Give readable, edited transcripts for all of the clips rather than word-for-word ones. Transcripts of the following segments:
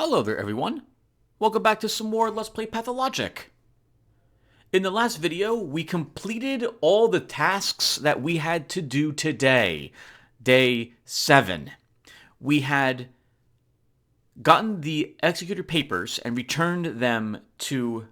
Hello there, everyone. Welcome back to some more Let's Play Pathologic. In the last video, we completed all the tasks that we had to do today. Day 7. We had gotten the executor papers and returned them to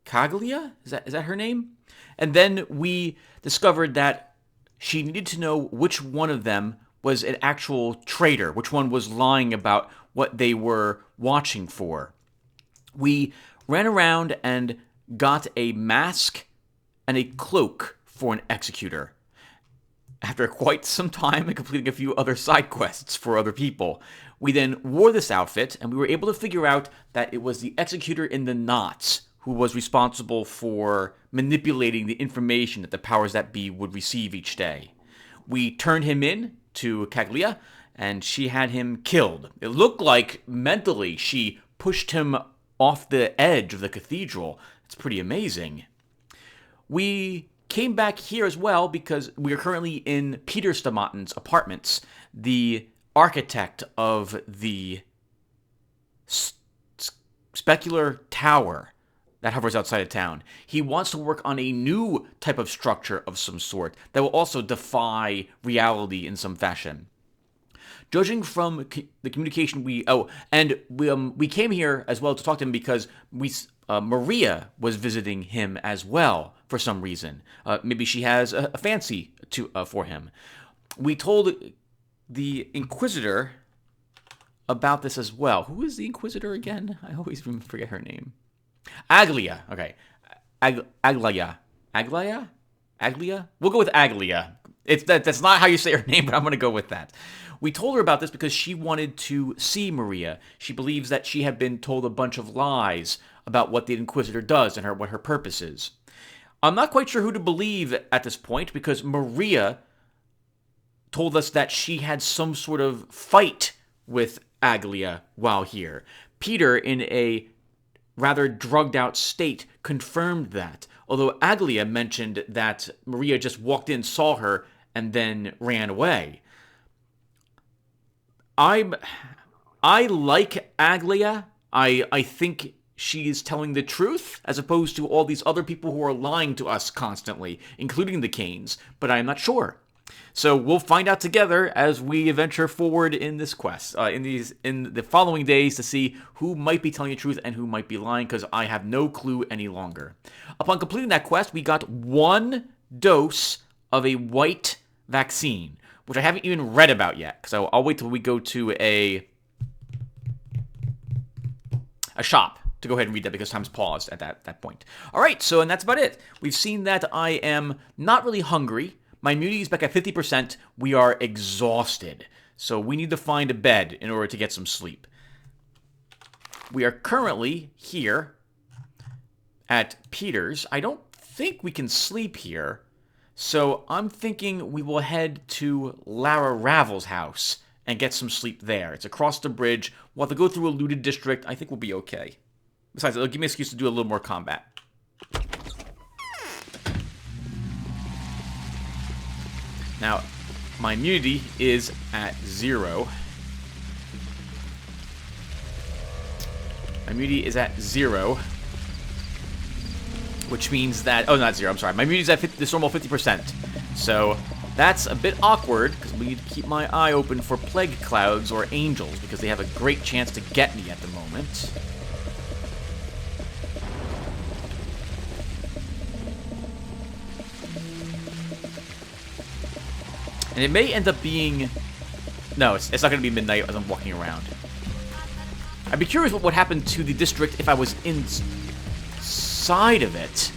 Caglia? Is that her name? And then we discovered that she needed to know which one of them was an actual traitor, which one was lying about what they were watching for. We ran around and got a mask and a cloak for an executor. After quite some time and completing a few other side quests for other people, we then wore this outfit, and we were able to figure out that it was the executor in the knots who was responsible for manipulating the information that the powers that be would receive each day. We turned him in to Caglia, and she had him killed. It looked like mentally she pushed him off the edge of the cathedral. It's pretty amazing. We came back here as well because we are currently in Peter Stamaten's apartments, the architect of the specular tower that hovers outside of town. He wants to work on a new type of structure of some sort that will also defy reality in some fashion. Judging from the communication we came here as well to talk to him because Maria was visiting him as well for some reason. Maybe she has a fancy for him. We told the Inquisitor about this as well. Who is the Inquisitor again? I always forget her name. Aglia. Okay. Aglia. Aglia? Aglia? We'll go with Aglia. That's not how you say her name, but I'm going to go with that. We told her about this because she wanted to see Maria. She believes that she had been told a bunch of lies about what the Inquisitor does and what her purpose is. I'm not quite sure who to believe at this point because Maria told us that she had some sort of fight with Aglia while here. Peter, in a rather drugged-out state, confirmed that, although Aglia mentioned that Maria just walked in, saw her, and then ran away. I like Aglia. I think she is telling the truth, as opposed to all these other people who are lying to us constantly, including the Canes, but I'm not sure. So we'll find out together as we venture forward in this quest, in the following days, to see who might be telling the truth and who might be lying, because I have no clue any longer. Upon completing that quest, we got 1 dose of a white vaccine, which I haven't even read about yet, because I'll wait till we go to a shop to go ahead and read that, because time's paused at that point. All right, and that's about it. We've seen that I am not really hungry. My immunity is back at 50%. We are exhausted. So we need to find a bed in order to get some sleep. We are currently here at Peter's. I don't think we can sleep here. So I'm thinking we will head to Lara Ravel's house and get some sleep there. It's across the bridge. We'll have to go through a looted district. I think we'll be okay. Besides, it'll give me an excuse to do a little more combat. Now, my immunity is at 0. My immunity is at 0. Which means that... Oh, not 0, I'm sorry. My immunity is at this normal 50%. So, that's a bit awkward, because we need to keep my eye open for plague clouds or angels, because they have a great chance to get me at the moment. And it may end up being... No, it's not going to be midnight as I'm walking around. I'd be curious what would happen to the district if I was inside of it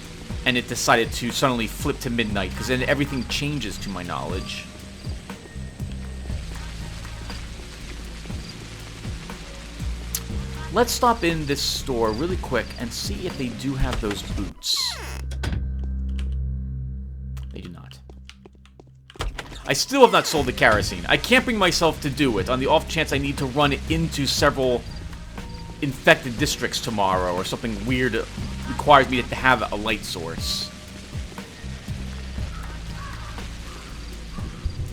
and it decided to suddenly flip to midnight, because then everything changes to my knowledge. Let's stop in this store really quick and see if they do have those boots. They do not. I still have not sold the kerosene. I can't bring myself to do it on the off chance I need to run into several infected districts tomorrow or something weird requires me to have a light source.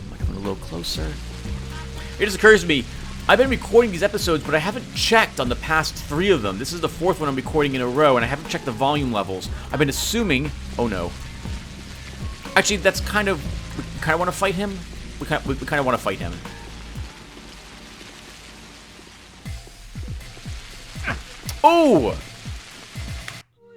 I'm coming a little closer. It just occurs to me, I've been recording these episodes, but I haven't checked on the past 3 of them. This is the 4th one I'm recording in a row, and I haven't checked the volume levels. I've been assuming... Oh, no. Actually, that's kind of... We kind of want to fight him? We kind of want to fight him. Oh!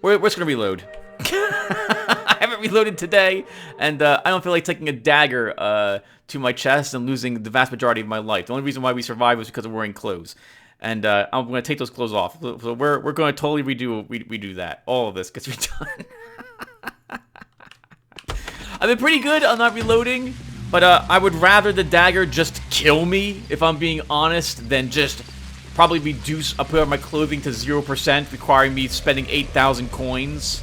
We're just going to reload. I haven't reloaded today, and I don't feel like taking a dagger to my chest and losing the vast majority of my life. The only reason why we survived was because of wearing clothes. And I'm going to take those clothes off. So we're going to totally redo that. All of this gets redone. I've been pretty good on not reloading, but I would rather the dagger just kill me, if I'm being honest, than just probably reduce a pair of my clothing to 0%, requiring me spending 8,000 coins.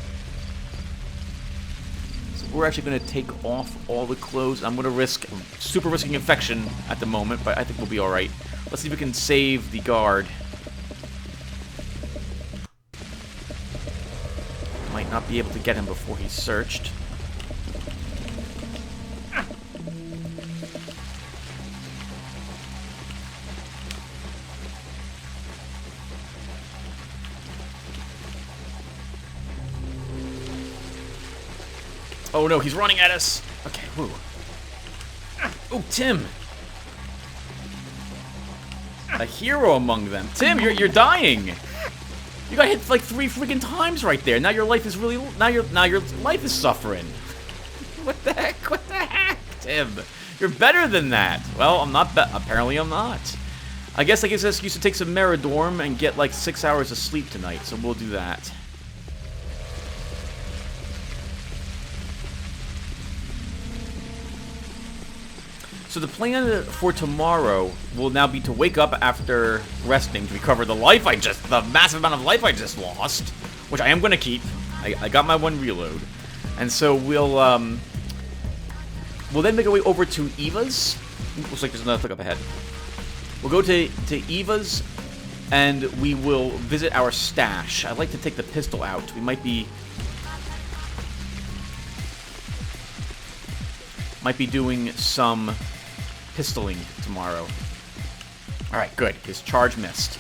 So we're actually going to take off all the clothes. I'm going to super risking infection at the moment, but I think we'll be alright. Let's see if we can save the guard. Might not be able to get him before he's searched. Oh no, he's running at us! Okay, woo. Oh, Tim! A hero among them. Tim, you're dying! You got hit like 3 freaking times right there. Now your life is really... Now your life is suffering. What the heck? What the heck, Tim? You're better than that. Well, I'm not... Apparently I'm not. I guess an excuse to take some Meridorm and get like 6 hours of sleep tonight, so we'll do that. So the plan for tomorrow will now be to wake up after resting to recover the massive amount of life I just lost, which I am going to keep. I got my 1 reload. And so we'll then make our way over to Eva's. Looks like there's another click up ahead. We'll go to Eva's, and we will visit our stash. I'd like to take the pistol out. We might be doing some pistoling tomorrow. Alright, good. His charge missed.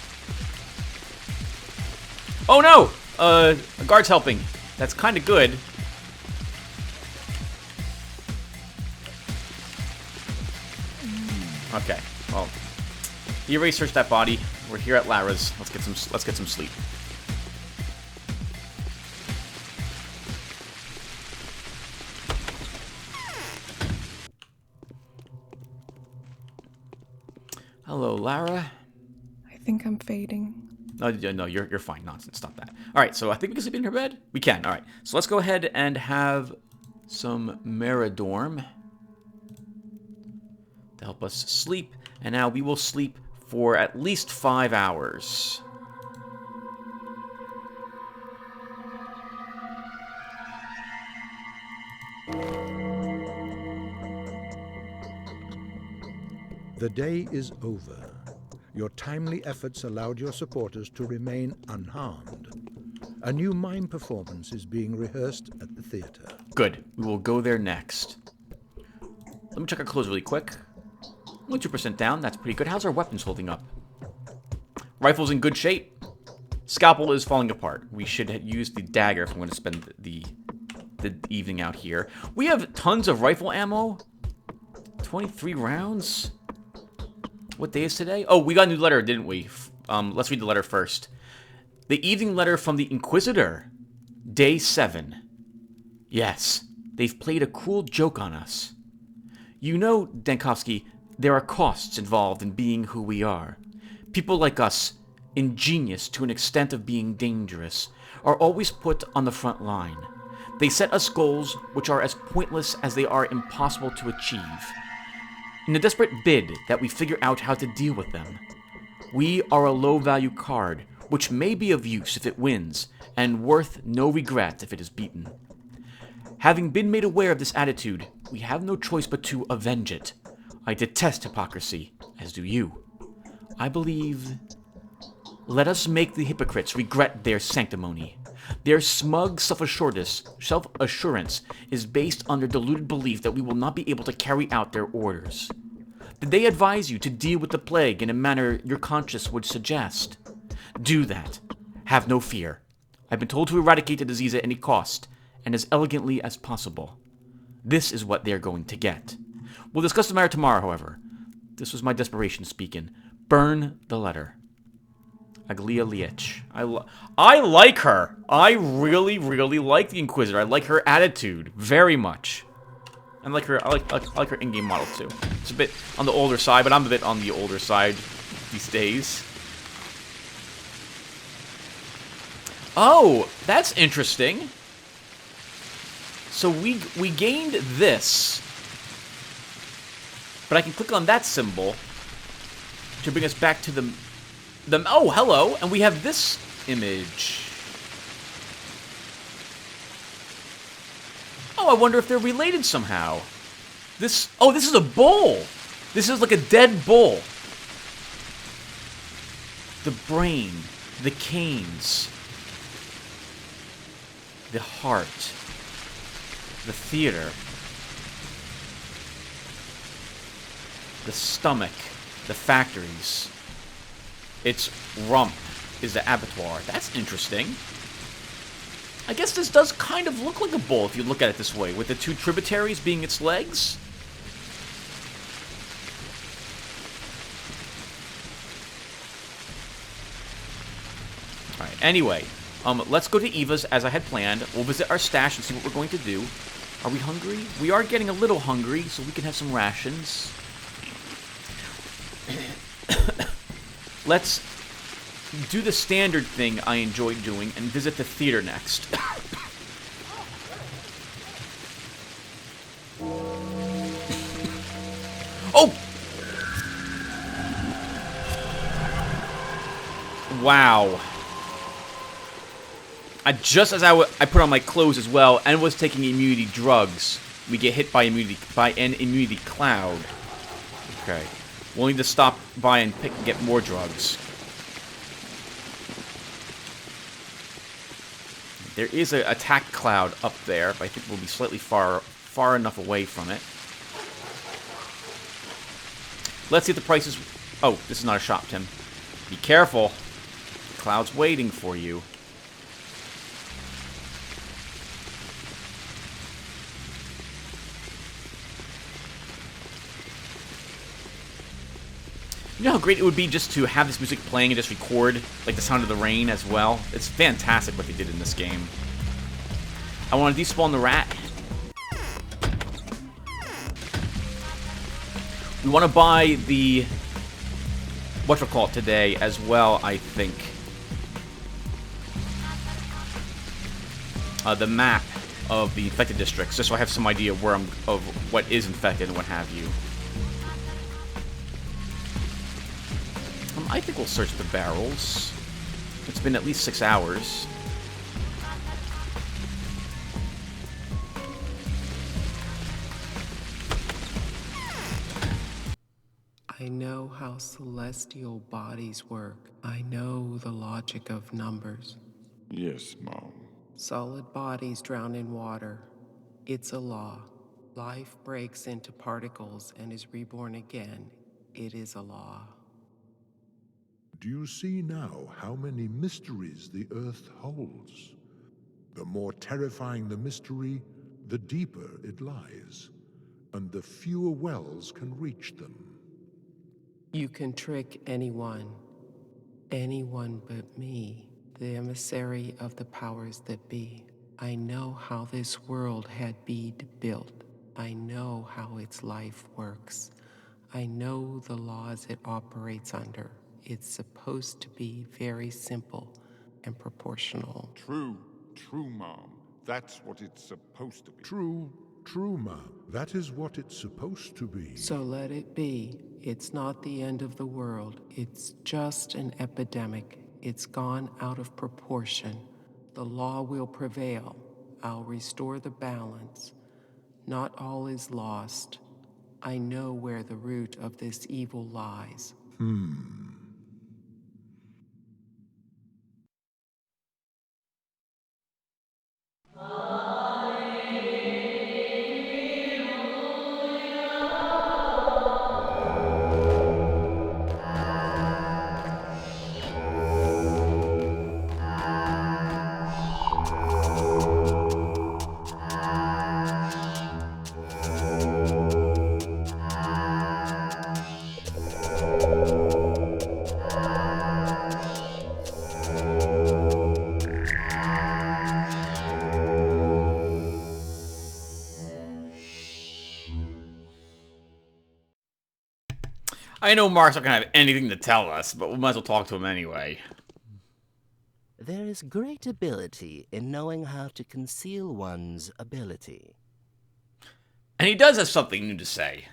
Oh no! A guard's helping. That's kind of good. Okay, well, he already searched that body. We're here at Lara's. Let's get some sleep. Hello, Lara. I think I'm fading. No, you're fine. Nonsense. Stop that. All right, so I think we can sleep in her bed. We can. All right, so let's go ahead and have some Meridorm to help us sleep. And now we will sleep for at least 5 hours. The day is over. Your timely efforts allowed your supporters to remain unharmed. A new mime performance is being rehearsed at the theater. Good. We will go there next. Let me check our clothes really quick. Only 2% down. That's pretty good. How's our weapons holding up? Rifle's in good shape. Scalpel is falling apart. We should use the dagger if I'm going to spend the evening out here. We have tons of rifle ammo. 23 rounds. What day is today? Oh, we got a new letter, didn't we? Let's read the letter first. The evening letter from the Inquisitor. Day 7. Yes, they've played a cruel joke on us. You know, Dankovsky, there are costs involved in being who we are. People like us, ingenious to an extent of being dangerous, are always put on the front line. They set us goals which are as pointless as they are impossible to achieve. In a desperate bid that we figure out how to deal with them. We are a low-value card, which may be of use if it wins, and worth no regret if it is beaten. Having been made aware of this attitude, we have no choice but to avenge it. I detest hypocrisy, as do you. I believe... Let us make the hypocrites regret their sanctimony. Their smug self-assurance is based on their deluded belief that we will not be able to carry out their orders. Did they advise you to deal with the plague in a manner your conscience would suggest? Do that. Have no fear. I've been told to eradicate the disease at any cost, and as elegantly as possible. This is what they're going to get. We'll discuss the matter tomorrow, however. This was my desperation speaking. Burn the letter. Aglia Liech. I like her. I really, really like the Inquisitor. I like her attitude very much. I like her. I like her in-game model too. It's a bit on the older side, but I'm a bit on the older side these days. Oh, that's interesting. So we gained this, but I can click on that symbol to bring us back to the. Oh, hello, and we have this image. Oh, I wonder if they're related somehow. This is a bull. This is like a dead bull. The brain, the canes, the heart, the theater, the stomach, the factories. Its rump is the abattoir. That's interesting. I guess this does kind of look like a bull if you look at it this way, with the two tributaries being its legs. Alright, anyway, let's go to Eva's as I had planned. We'll visit our stash and see what we're going to do. Are we hungry? We are getting a little hungry, so we can have some rations. Let's do the standard thing I enjoy doing and visit the theater next. Oh! Wow. Just as I put on my clothes as well and was taking immunity drugs, we get hit by an immunity cloud. Okay. We'll need to stop by and get more drugs. There is an attack cloud up there, but I think we'll be slightly far enough away from it. Let's see if the prices. Oh, this is not a shop, Tim. Be careful. The cloud's waiting for you. You know how great it would be just to have this music playing and just record, like, the sound of the rain as well? It's fantastic what they did in this game. I want to despawn the rat. We want to buy the... whatchamacallit today as well, I think. The map of the infected districts, just so I have some idea of what is infected and what have you. I think we'll search the barrels. It's been at least 6 hours. I know how celestial bodies work. I know the logic of numbers. Yes, Mom. Solid bodies drown in water. It's a law. Life breaks into particles and is reborn again. It is a law. Do you see now how many mysteries the Earth holds? The more terrifying the mystery, the deeper it lies, and the fewer wells can reach them. You can trick anyone but me, the emissary of the powers that be. I know how this world had been built. I know how its life works. I know the laws it operates under. It's supposed to be very simple and proportional. True, Mom. That's what it's supposed to be. True, Ma'am. That is what it's supposed to be. So let it be. It's not the end of the world. It's just an epidemic. It's gone out of proportion. The law will prevail. I'll restore the balance. Not all is lost. I know where the root of this evil lies. I know Mark's not gonna have anything to tell us, but we might as well talk to him anyway. There is great ability in knowing how to conceal one's ability. And he does have something new to say.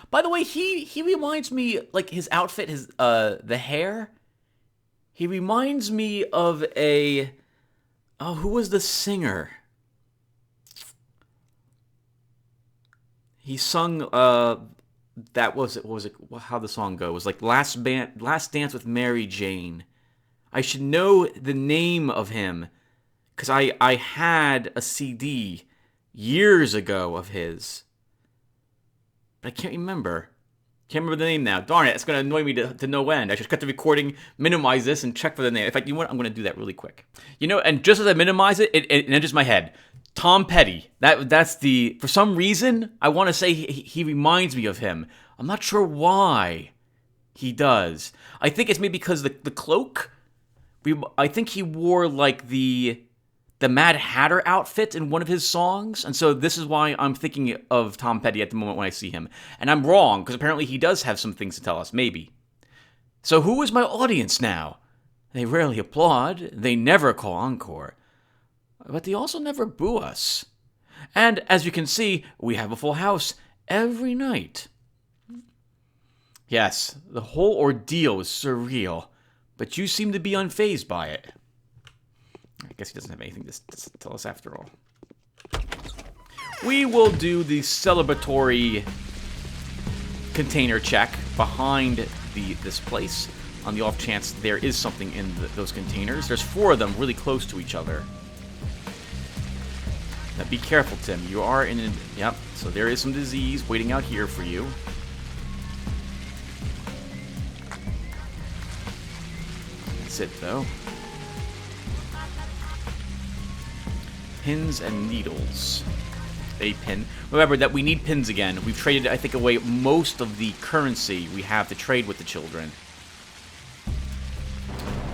By the way, he reminds me, like, his outfit, his, the hair. He reminds me of a... Oh, who was the singer? He sung, that was it, what was it, how the song go? It was like Last Dance with Mary Jane. I should know the name of him, because I had a CD years ago of his. But I can't remember. Can't remember the name now. Darn it, it's going to annoy me to no end. I should cut the recording, minimize this, and check for the name. In fact, you know what? I'm going to do that really quick. You know, and just as I minimize it, it enters my head. Tom Petty. That's the... For some reason, I want to say he reminds me of him. I'm not sure why he does. I think it's maybe because the cloak... I think he wore, like, the Mad Hatter outfit in one of his songs, and so this is why I'm thinking of Tom Petty at the moment when I see him. And I'm wrong, because apparently he does have some things to tell us, maybe. So who is my audience now? They rarely applaud, they never call encore, but they also never boo us. And as you can see, we have a full house every night. Yes, the whole ordeal is surreal, but you seem to be unfazed by it. I guess he doesn't have anything to tell us after all. We will do the celebratory container check behind this place on the off chance there is something in those containers. There's 4 of them really close to each other. Now be careful, Tim. You are in an... Yep, so there is some disease waiting out here for you. That's it, though. Pins and needles. A pin. Remember that we need pins again. We've traded, I think, away most of the currency we have to trade with the children.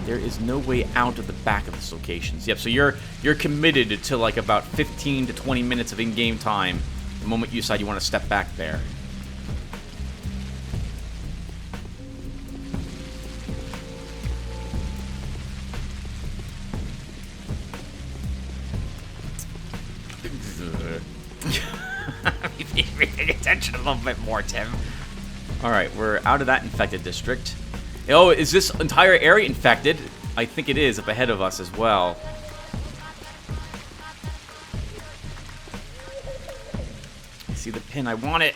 There is no way out of the back of this location. Yep, so you're committed to like about 15 to 20 minutes of in-game time the moment you decide you want to step back there. Pay attention a little bit more, Tim. Alright, we're out of that infected district. Oh, is this entire area infected? I think it is up ahead of us as well. I see the pin. I want it.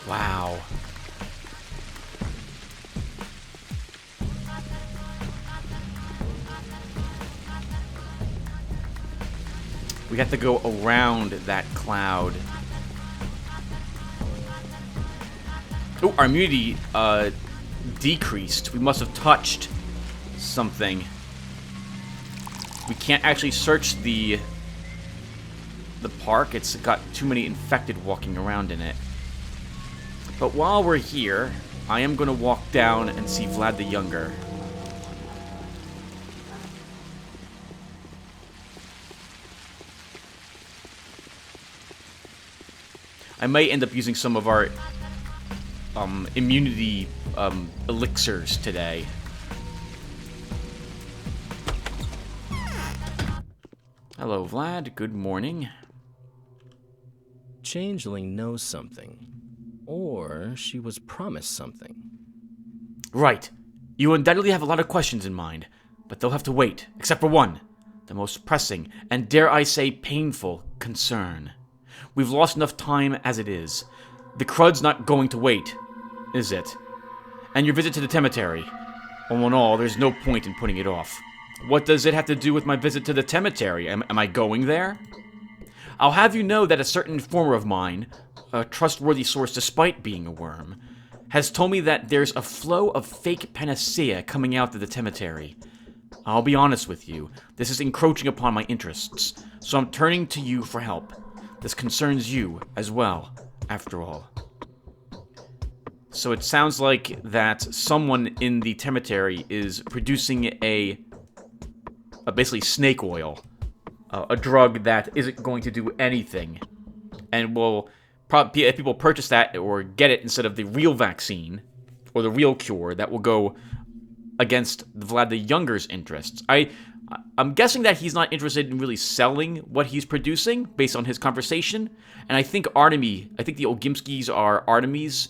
Wow. We have to go around that cloud. Oh, our immunity decreased. We must have touched something. We can't actually search the park. It's got too many infected walking around in it. But while we're here, I am going to walk down and see Vlad the Younger. I may end up using some of our immunity elixirs today. Hello, Vlad. Good morning. Changeling knows something. Or she was promised something. Right. You undoubtedly have a lot of questions in mind, but they'll have to wait, except for one. The most pressing, and dare I say painful, concern. We've lost enough time as it is. The crud's not going to wait, is it? And your visit to the cemetery. All in all, there's no point in putting it off. What does it have to do with my visit to the cemetery? Am I going there? I'll have you know that a certain informer of mine, a trustworthy source despite being a worm, has told me that there's a flow of fake panacea coming out of the cemetery. I'll be honest with you, this is encroaching upon my interests, so I'm turning to you for help. This concerns you as well, after all. So it sounds like that someone in the cemetery is producing a basically snake oil, a drug that isn't going to do anything, and will Probably if people purchase that or get it instead of the real vaccine or the real cure, that will go against Vlad the Younger's interests. I'm guessing that he's not interested in really selling what he's producing based on his conversation. And I think the Ogimskis are Artemis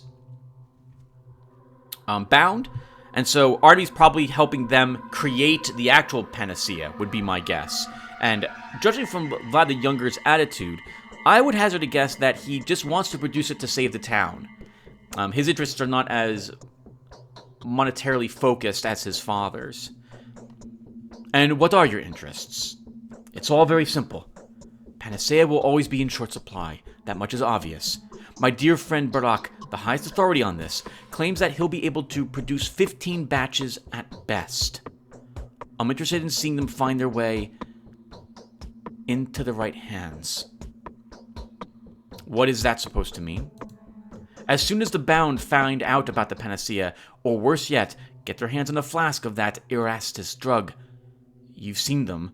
bound. And so Artie's probably helping them create the actual panacea, would be my guess. And judging from Vlad the Younger's attitude, I would hazard a guess that he just wants to produce it to save the town. His interests are not as monetarily focused as his father's. And what are your interests? It's all very simple. Panacea will always be in short supply. That much is obvious. My dear friend Barak, the highest authority on this, claims that he'll be able to produce 15 batches at best. I'm interested in seeing them find their way into the right hands. What is that supposed to mean? As soon as the Bound find out about the panacea, or worse yet, get their hands on a flask of that Erastus drug. You've seen them.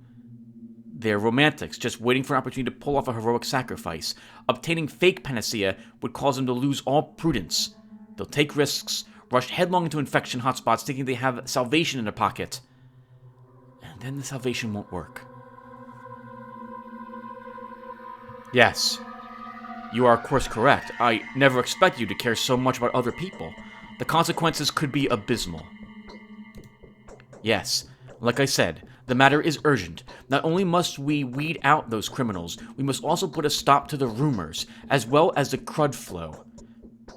They're romantics, just waiting for an opportunity to pull off a heroic sacrifice. Obtaining fake panacea would cause them to lose all prudence. They'll take risks, rush headlong into infection hotspots thinking they have salvation in their pocket. And then the salvation won't work. Yes, you are of course correct. I never expected you to care so much about other people. The consequences could be abysmal. Yes, like I said, the matter is urgent. Not only must we weed out those criminals, we must also put a stop to the rumors, as well as the crud flow.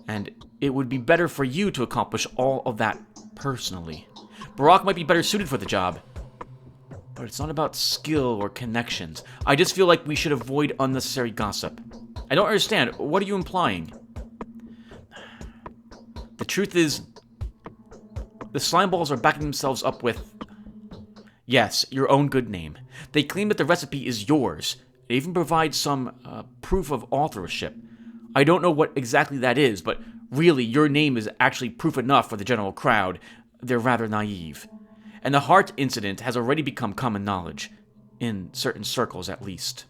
And it would be better for you to accomplish all of that personally. Barak might be better suited for the job, but it's not about skill or connections. I just feel like we should avoid unnecessary gossip. I don't understand. What are you implying? The truth is, the slime balls are backing themselves up with, yes, your own good name. They claim that the recipe is yours. They even provide some proof of authorship. I don't know what exactly that is, but really, your name is actually proof enough for the general crowd. They're rather naive. And the heart incident has already become common knowledge, in certain circles at least.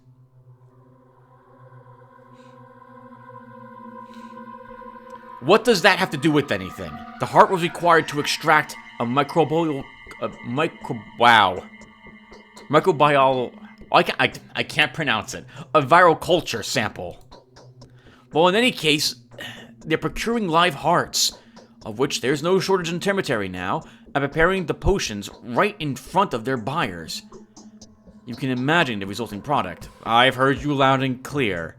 What does that have to do with anything? The heart was required to extract a microbial... I can't pronounce it. A viral culture sample. Well, in any case, they're procuring live hearts, of which there's no shortage in cemetery now, and preparing the potions right in front of their buyers. You can imagine the resulting product. I've heard you loud and clear.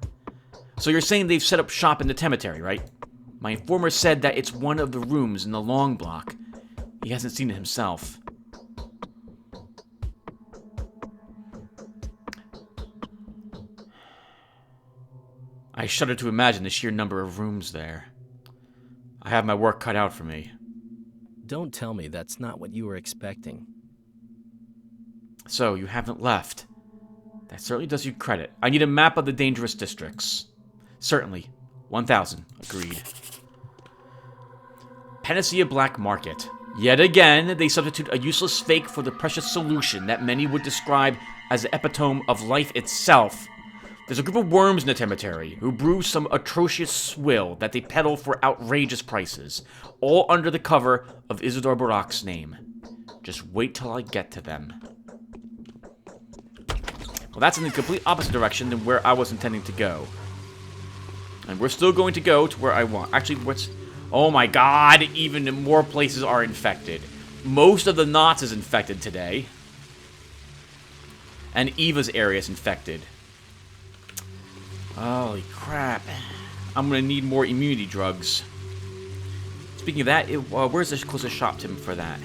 So you're saying they've set up shop in the cemetery, right? My informer said that it's one of the rooms in the long block. He hasn't seen it himself. I shudder to imagine the sheer number of rooms there. I have my work cut out for me. Don't tell me that's not what you were expecting. So, you haven't left. That certainly does you credit. I need a map of the dangerous districts. Certainly. 1,000. Agreed. Panacea Black Market. Yet again, they substitute a useless fake for the precious solution that many would describe as the epitome of life itself. There's a group of worms in the cemetery who brew some atrocious swill that they peddle for outrageous prices, all under the cover of Isidore Barak's name. Just wait till I get to them. Well, that's in the complete opposite direction than where I was intending to go. And we're still going to go to where I want. Actually, what's... Oh my god, even more places are infected. Most of the knots is infected today. And Eva's area is infected. Holy crap. I'm gonna need more immunity drugs. Speaking of that, where's the closest shop to him for that?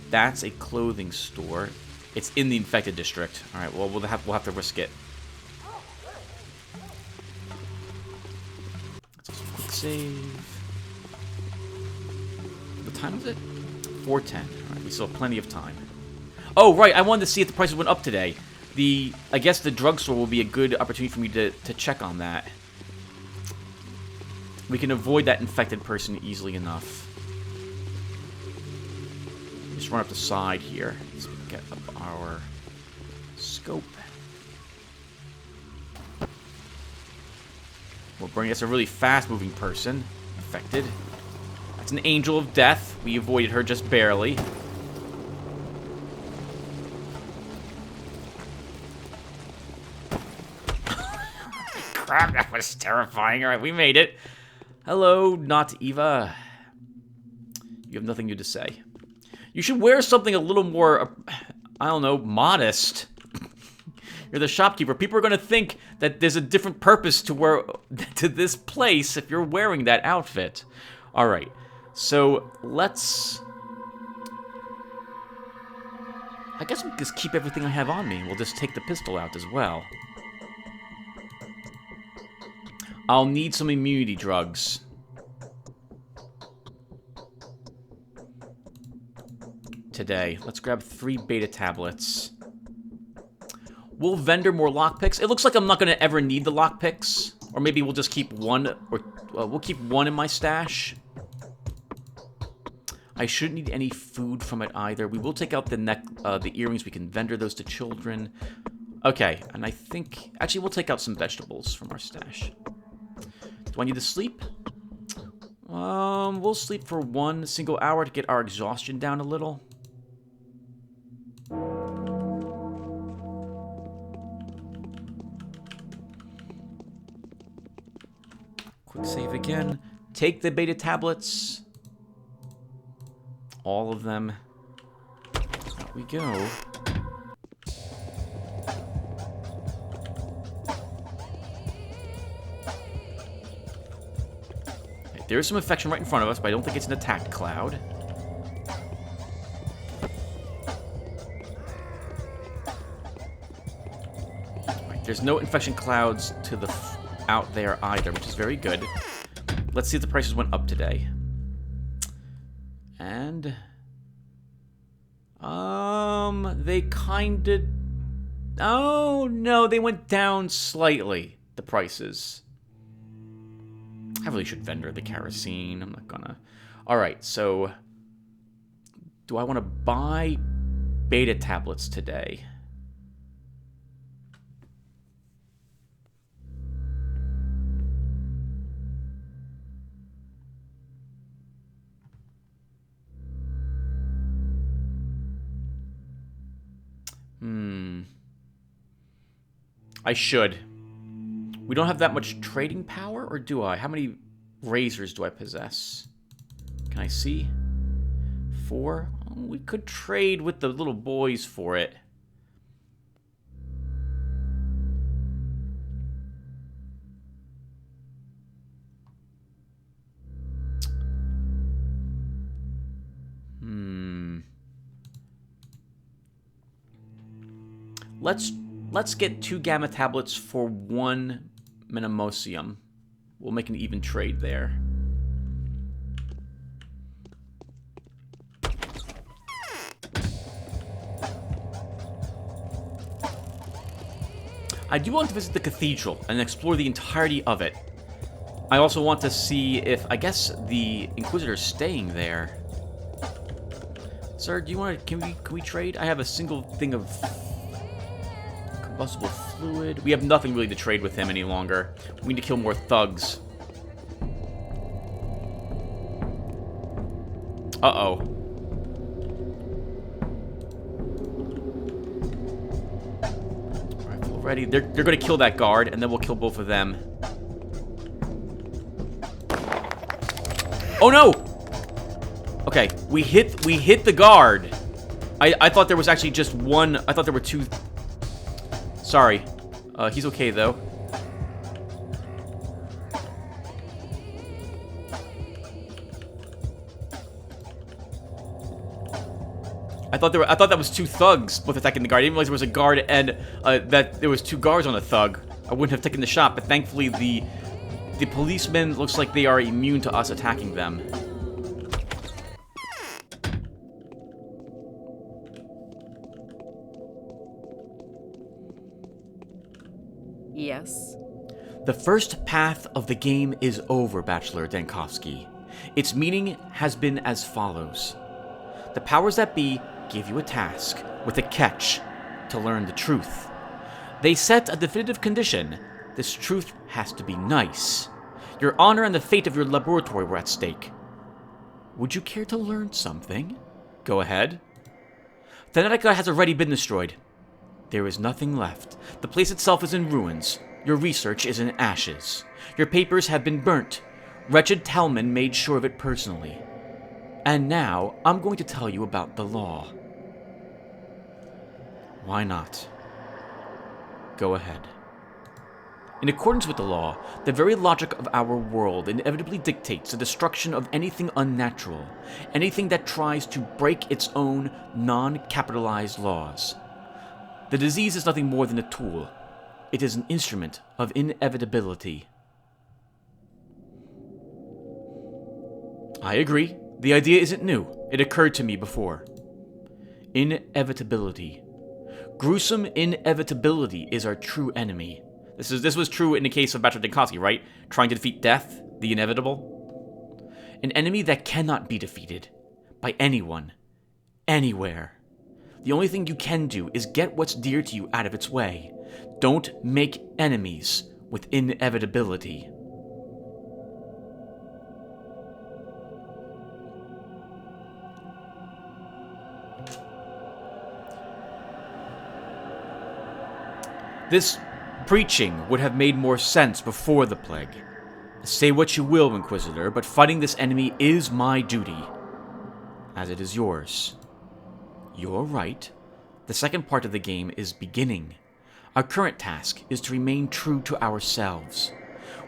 That's a clothing store. It's in the infected district. Alright, well, we'll have to risk it. Let's also quick save. What time is it? 4:10. Alright, we still have plenty of time. Oh, right, I wanted to see if the prices went up today. I guess the drugstore will be a good opportunity for me to check on that. We can avoid that infected person easily enough. Just run up the side here. Let's get up our scope. We're bringing us a really fast-moving person. Affected. That's an angel of death. We avoided her just barely. Crap, that was terrifying. Alright, we made it. Hello, not Eva. You have nothing new to say. You should wear something a little more, I don't know, modest. You're the shopkeeper. People are going to think that there's a different purpose to this place if you're wearing that outfit. Alright, so let's... I guess we'll just keep everything I have on me. We'll just take the pistol out as well. I'll need some immunity drugs. Today. Let's grab 3 beta tablets. Will vendor more lockpicks? It looks like I'm not going to ever need the lockpicks. Or maybe we'll just keep one, or we'll keep one in my stash. I shouldn't need any food from it either. We will take out the earrings. We can vendor those to children. Okay, and I think... Actually, we'll take out some vegetables from our stash. Do I need to sleep? We'll sleep for 1 single hour to get our exhaustion down a little. Quick save again. Take the beta tablets. All of them. Out we go. Okay, there is some infection right in front of us, but I don't think it's an attack cloud. Right, there's no infection clouds to the out there either, which is very good. Let's see if the prices went up today. And they kinda... Oh, no, they went down slightly, the prices. I really should vendor the kerosene. I'm not gonna... Alright, so... Do I want to buy beta tablets today? I should. We don't have that much trading power, or do I? How many razors do I possess? Can I see? 4? Oh, we could trade with the little boys for it. Let's get 2 gamma tablets for 1 minimosium. We'll make an even trade there. I do want to visit the cathedral and explore the entirety of it. I also want to see if, I guess, the Inquisitor's staying there. Sir, do you want to, can we trade? I have a single thing of combustible fluid. We have nothing really to trade with him any longer. We need to kill more thugs. Uh-oh. Rifle ready. They're gonna kill that guard, and then we'll kill both of them. Oh no! Okay, we hit the guard. I thought there was actually just one. I thought there were 2. Sorry. He's okay though. I thought that was 2 thugs both attacking the guard. I didn't realize there was a guard and that there was 2 guards on a thug. I wouldn't have taken the shot, but thankfully the policemen looks like they are immune to us attacking them. Yes? The first path of the game is over, Bachelor Dankovsky. Its meaning has been as follows. The powers that be gave you a task, with a catch, to learn the truth. They set a definitive condition. This truth has to be nice. Your honor and the fate of your laboratory were at stake. Would you care to learn something? Go ahead. Thanatica has already been destroyed. There is nothing left. The place itself is in ruins. Your research is in ashes. Your papers have been burnt. Wretched Talman made sure of it personally. And now, I'm going to tell you about the law. Why not? Go ahead. In accordance with the law, the very logic of our world inevitably dictates the destruction of anything unnatural, anything that tries to break its own non-capitalized laws. The disease is nothing more than a tool. It is an instrument of inevitability. I agree. The idea isn't new. It occurred to me before. Inevitability. Gruesome inevitability is our true enemy. This was true in the case of Bachelor Dinkowski, right? Trying to defeat death, the inevitable. An enemy that cannot be defeated by anyone, anywhere. The only thing you can do is get what's dear to you out of its way. Don't make enemies with inevitability. This preaching would have made more sense before the plague. Say what you will, Inquisitor, but fighting this enemy is my duty, as it is yours. You're right. The second part of the game is beginning. Our current task is to remain true to ourselves.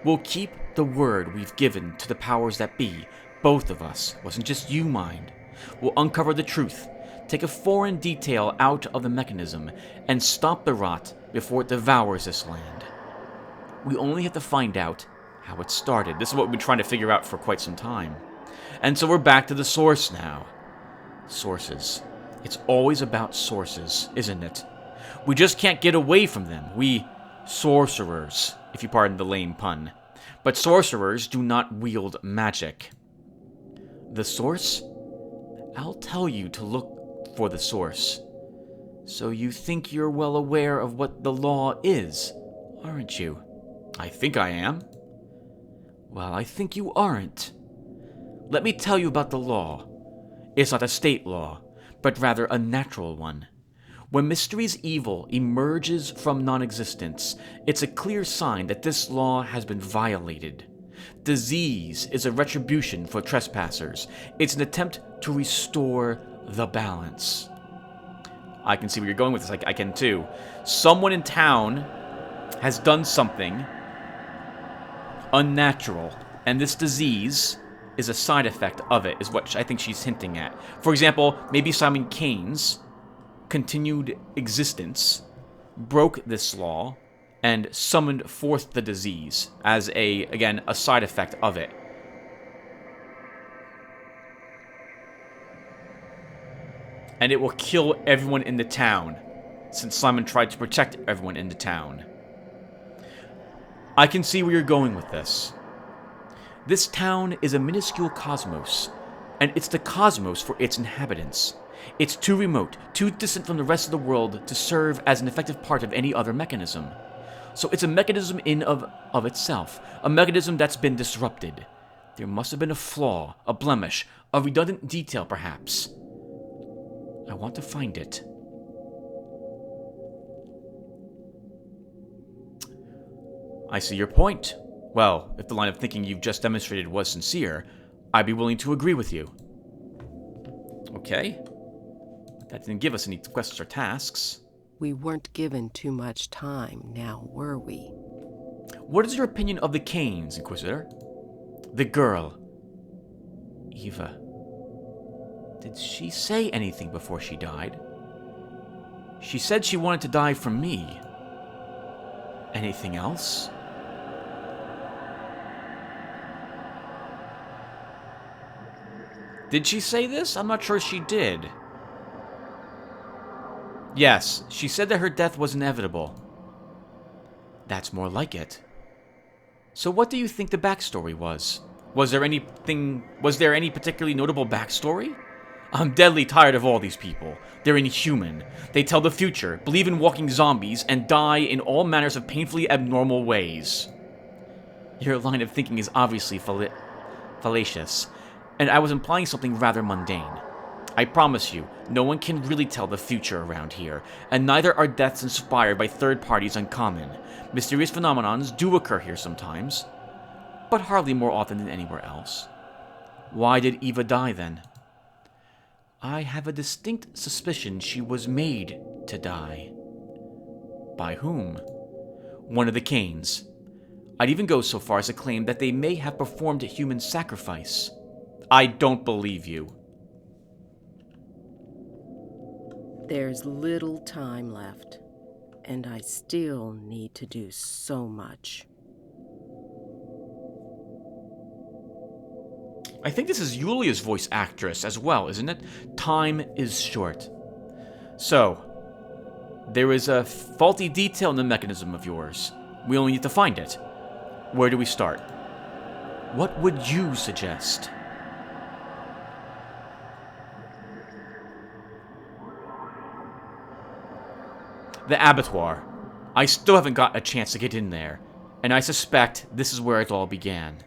We'll keep the word we've given to the powers that be, both of us. Wasn't just you, mind. We'll uncover the truth, take a foreign detail out of the mechanism, and stop the rot before it devours this land. We only have to find out how it started. This is what we've been trying to figure out for quite some time. And so we're back to the source now. Sources. It's always about sources, isn't it? We just can't get away from them. We sorcerers, if you pardon the lame pun. But sorcerers do not wield magic. The source? I'll tell you to look for the source. So you think you're well aware of what the law is, aren't you? I think I am. Well, I think you aren't. Let me tell you about the law. It's not a state law, but rather a natural one. When Mystery's evil emerges from non-existence, it's a clear sign that this law has been violated. Disease is a retribution for trespassers. It's an attempt to restore the balance. I can see where you're going with this. I can too. Someone in town has done something unnatural, and this disease is a side effect of it, is what I think she's hinting at. For example, maybe Simon Kane's continued existence broke this law and summoned forth the disease as again, a side effect of it. And it will kill everyone in the town, since Simon tried to protect everyone in the town. I can see where you're going with this. This town is a minuscule cosmos, and it's the cosmos for its inhabitants. It's too remote, too distant from the rest of the world to serve as an effective part of any other mechanism. So it's a mechanism in of itself, a mechanism that's been disrupted. There must have been a flaw, a blemish, a redundant detail perhaps. I want to find it. I see your point. Well, if the line of thinking you've just demonstrated was sincere, I'd be willing to agree with you. Okay. That didn't give us any quests or tasks. We weren't given too much time, now were we? What is your opinion of the Kanes, Inquisitor? The girl. Eva. Did she say anything before she died? She said she wanted to die from me. Anything else? Did she say this? I'm not sure she did. Yes, she said that her death was inevitable. That's more like it. So what do you think the backstory was? Was there any particularly notable backstory? I'm deadly tired of all these people. They're inhuman. They tell the future, believe in walking zombies, and die in all manners of painfully abnormal ways. Your line of thinking is obviously fallacious, and I was implying something rather mundane. I promise you, no one can really tell the future around here, and neither are deaths inspired by third parties uncommon. Mysterious phenomenons do occur here sometimes, but hardly more often than anywhere else. Why did Eva die then? I have a distinct suspicion she was made to die. By whom? One of the Canes. I'd even go so far as to claim that they may have performed a human sacrifice. I don't believe you. There's little time left, and I still need to do so much. I think this is Yulia's voice actress as well, isn't it? Time is short. So, there is a faulty detail in the mechanism of yours. We only need to find it. Where do we start? What would you suggest? The abattoir. I still haven't got a chance to get in there, and I suspect this is where it all began.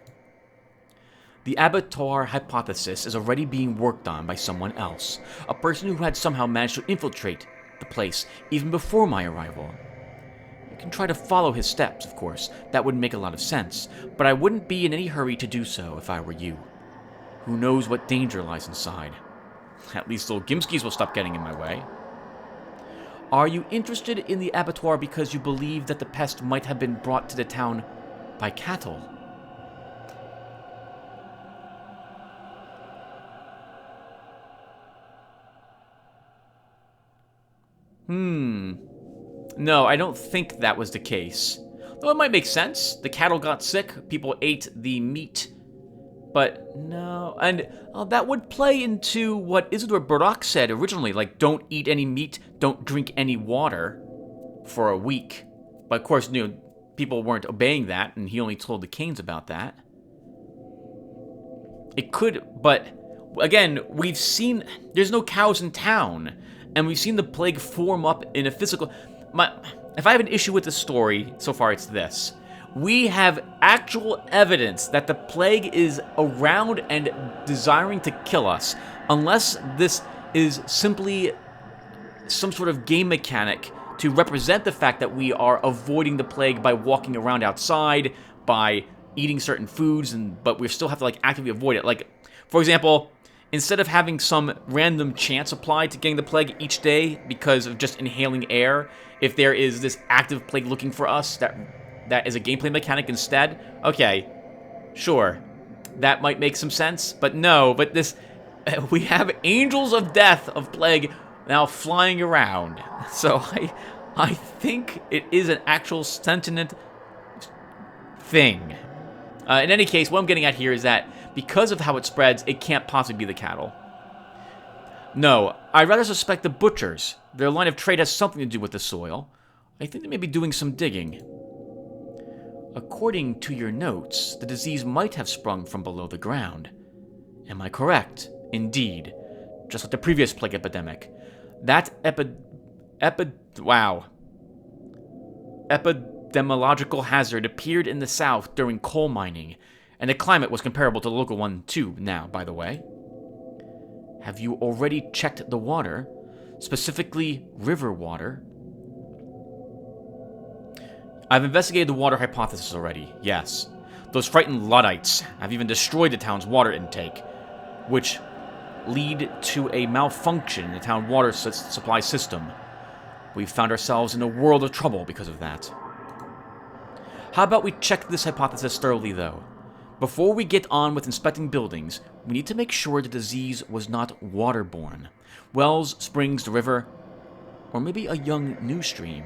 The abattoir hypothesis is already being worked on by someone else, a person who had somehow managed to infiltrate the place even before my arrival. You can try to follow his steps, of course. That would make a lot of sense, but I wouldn't be in any hurry to do so if I were you. Who knows what danger lies inside? At least little Gimskis will stop getting in my way. Are you interested in the abattoir because you believe that the pest might have been brought to the town by cattle? No, I don't think that was the case. Though it might make sense. The cattle got sick, people ate the meat. But no, and that would play into what Isidore Barak said originally, like, don't eat any meat, don't drink any water for a week. But of course, people weren't obeying that, and he only told the Canes about that. It could, but again, we've seen, there's no cows in town, and we've seen the plague form up in a physical... If I have an issue with the story, so far it's this. We have actual evidence that the plague is around and desiring to kill us, unless this is simply some sort of game mechanic to represent the fact that we are avoiding the plague by walking around outside, by eating certain foods, but we still have to actively avoid it. Like, for example, instead of having some random chance applied to getting the plague each day because of just inhaling air, if there is this active plague looking for us that is a gameplay mechanic instead, okay, sure, that might make some sense, but no, but this, we have angels of death, of plague, now flying around, so I think it is an actual sentient thing. In any case, what I'm getting at here is that because of how it spreads, it can't possibly be the cattle. No, I'd rather suspect the butchers. Their line of trade has something to do with the soil. I think they may be doing some digging. According to your notes, the disease might have sprung from below the ground. Am I correct? Indeed. Just like the previous plague epidemic. That epidemiological hazard appeared in the south during coal mining, and the climate was comparable to the local one too now, by the way. Have you already checked the water? Specifically, river water? I've investigated the water hypothesis already, yes. Those frightened Luddites have even destroyed the town's water intake, which lead to a malfunction in the town water supply system. We've found ourselves in a world of trouble because of that. How about we check this hypothesis thoroughly, though? Before we get on with inspecting buildings, we need to make sure the disease was not waterborne. Wells, springs, the river, or maybe a young new stream.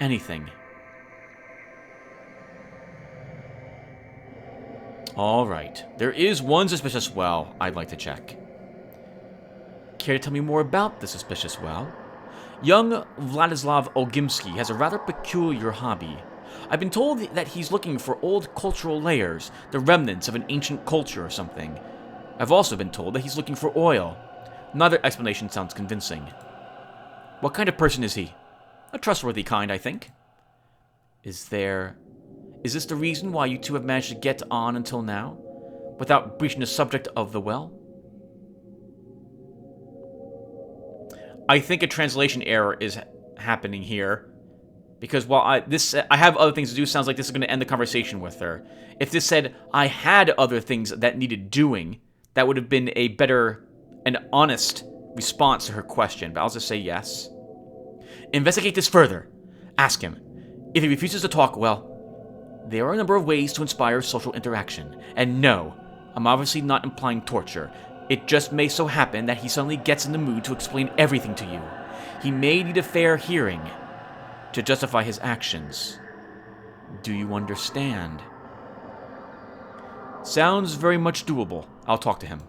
Anything. Alright, there is one suspicious well I'd like to check. Care to tell me more about the suspicious well? Young Vladislav Olgimsky has a rather peculiar hobby. I've been told that he's looking for old cultural layers, the remnants of an ancient culture or something. I've also been told that he's looking for oil. Neither explanation sounds convincing. What kind of person is he? A trustworthy kind, I think. Is there Is this the reason why you two have managed to get on until now? Without breaching the subject of the well? I think a translation error is happening here. Because while I have other things to do, sounds like this is going to end the conversation with her. If this said, I had other things that needed doing, that would have been a better and honest response to her question. But I'll just say yes. Investigate this further. Ask him. If he refuses to talk, well, there are a number of ways to inspire social interaction. And no, I'm obviously not implying torture. It just may so happen that he suddenly gets in the mood to explain everything to you. He may need a fair hearing to justify his actions. Do you understand? Sounds very much doable. I'll talk to him.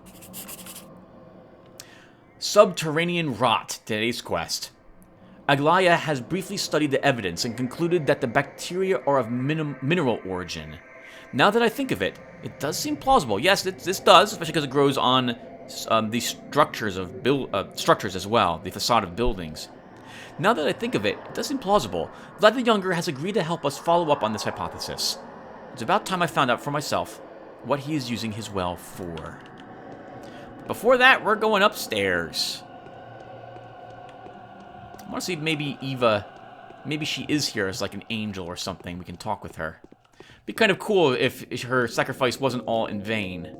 Subterranean rot, today's quest. Aglaya has briefly studied the evidence and concluded that the bacteria are of mineral origin. Now that I think of it, it does seem plausible. Yes, this does, especially because it grows on the structures of structures as well, the facade of buildings. Now that I think of it, it does seem plausible. Vlad the Younger has agreed to help us follow up on this hypothesis. It's about time I found out for myself what he is using his well for. Before that, we're going upstairs. I want to see if maybe Eva, maybe she is here as like an angel or something. We can talk with her. Be kind of cool if her sacrifice wasn't all in vain.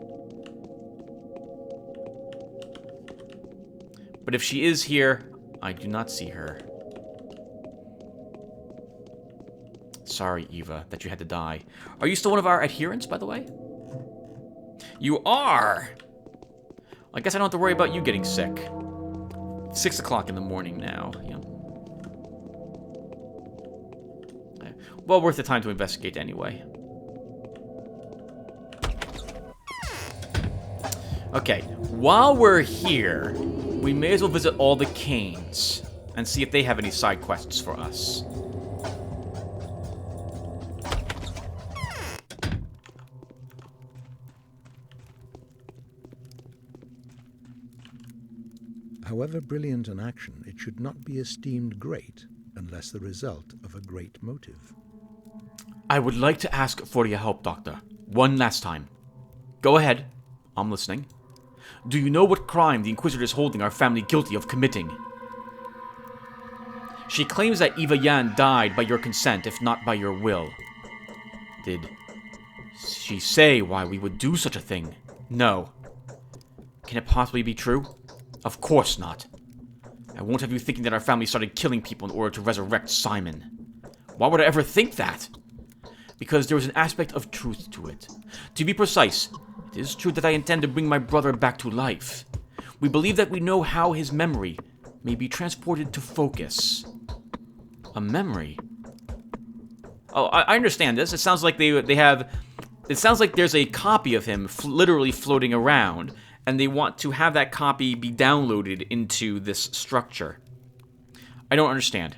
But if she is here, I do not see her. Sorry, Eva, that you had to die. Are you still one of our adherents, by the way? You are! I guess I don't have to worry about you getting sick. 6 o'clock in the morning now. Yeah. Well worth the time to investigate anyway. Okay, while we're here, we may as well visit all the Canes and see if they have any side quests for us. However brilliant an action, it should not be esteemed great unless the result of a great motive. I would like to ask for your help, Doctor. One last time. Go ahead. I'm listening. Do you know what crime the Inquisitor is holding our family guilty of committing? She claims that Eva Yan died by your consent, if not by your will. Did she say why we would do such a thing? No. Can it possibly be true? Of course not. I won't have you thinking that our family started killing people in order to resurrect Simon. Why would I ever think that? Because there was an aspect of truth to it. To be precise, it is true that I intend to bring my brother back to life. We believe that we know how his memory may be transported to focus. A memory? Oh, I understand this. It sounds like they have... It sounds like there's a copy of him literally floating around, and they want to have that copy be downloaded into this structure. I don't understand.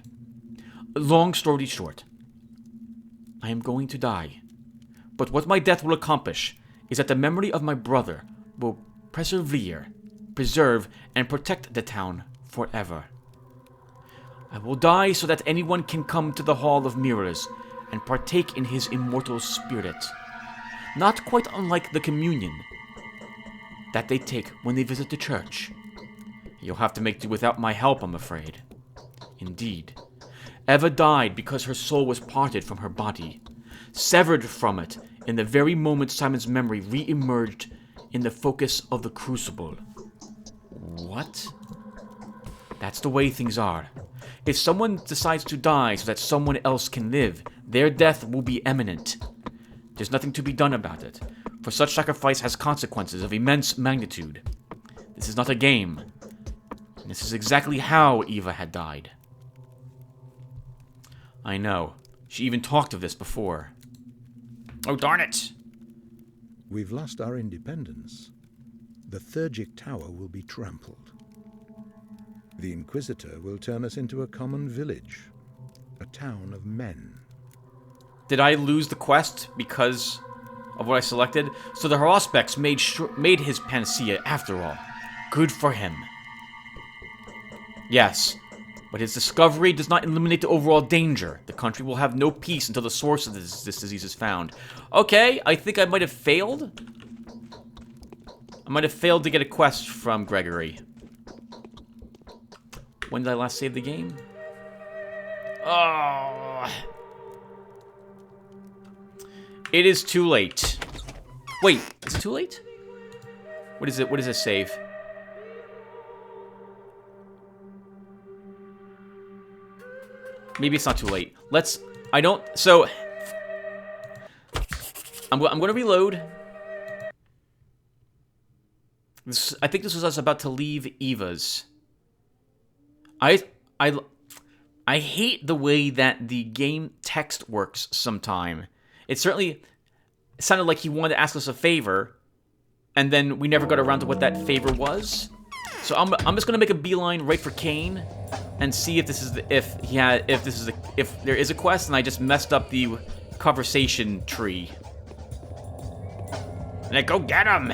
Long story short, I am going to die. But what my death will accomplish is that the memory of my brother will preserve, and protect the town forever. I will die so that anyone can come to the Hall of Mirrors and partake in his immortal spirit. Not quite unlike the communion that they take when they visit the church. You'll have to make do without my help, I'm afraid. Indeed. Eva died because her soul was parted from her body, severed from it in the very moment Simon's memory re-emerged in the focus of the crucible. What? That's the way things are. If someone decides to die so that someone else can live, their death will be imminent. There's nothing to be done about it, for such sacrifice has consequences of immense magnitude. This is not a game. And this is exactly how Eva had died. I know. She even talked of this before. Oh, darn it! We've lost our independence. The Thurgic Tower will be trampled. The Inquisitor will turn us into a common village, a town of men. Did I lose the quest because of what I selected? So the Haruspex made his panacea after all. Good for him. Yes, But his discovery does not eliminate the overall danger. The country will have no peace until the source of this disease is found. Okay, I think I might have failed. I might have failed to get a quest from Gregory. When did I last save the game? Oh. It is too late. Wait, is it too late? What is it? What does it save? Maybe it's not too late. Let's... I don't... So... I'm going to reload. I think this was us about to leave Eva's. I hate the way that the game text works sometime. It certainly sounded like he wanted to ask us a favor, and then we never got around to what that favor was. So I'm just gonna make a beeline right for Kane, and see if this is if there is a quest, and I just messed up the conversation tree. And then go get him!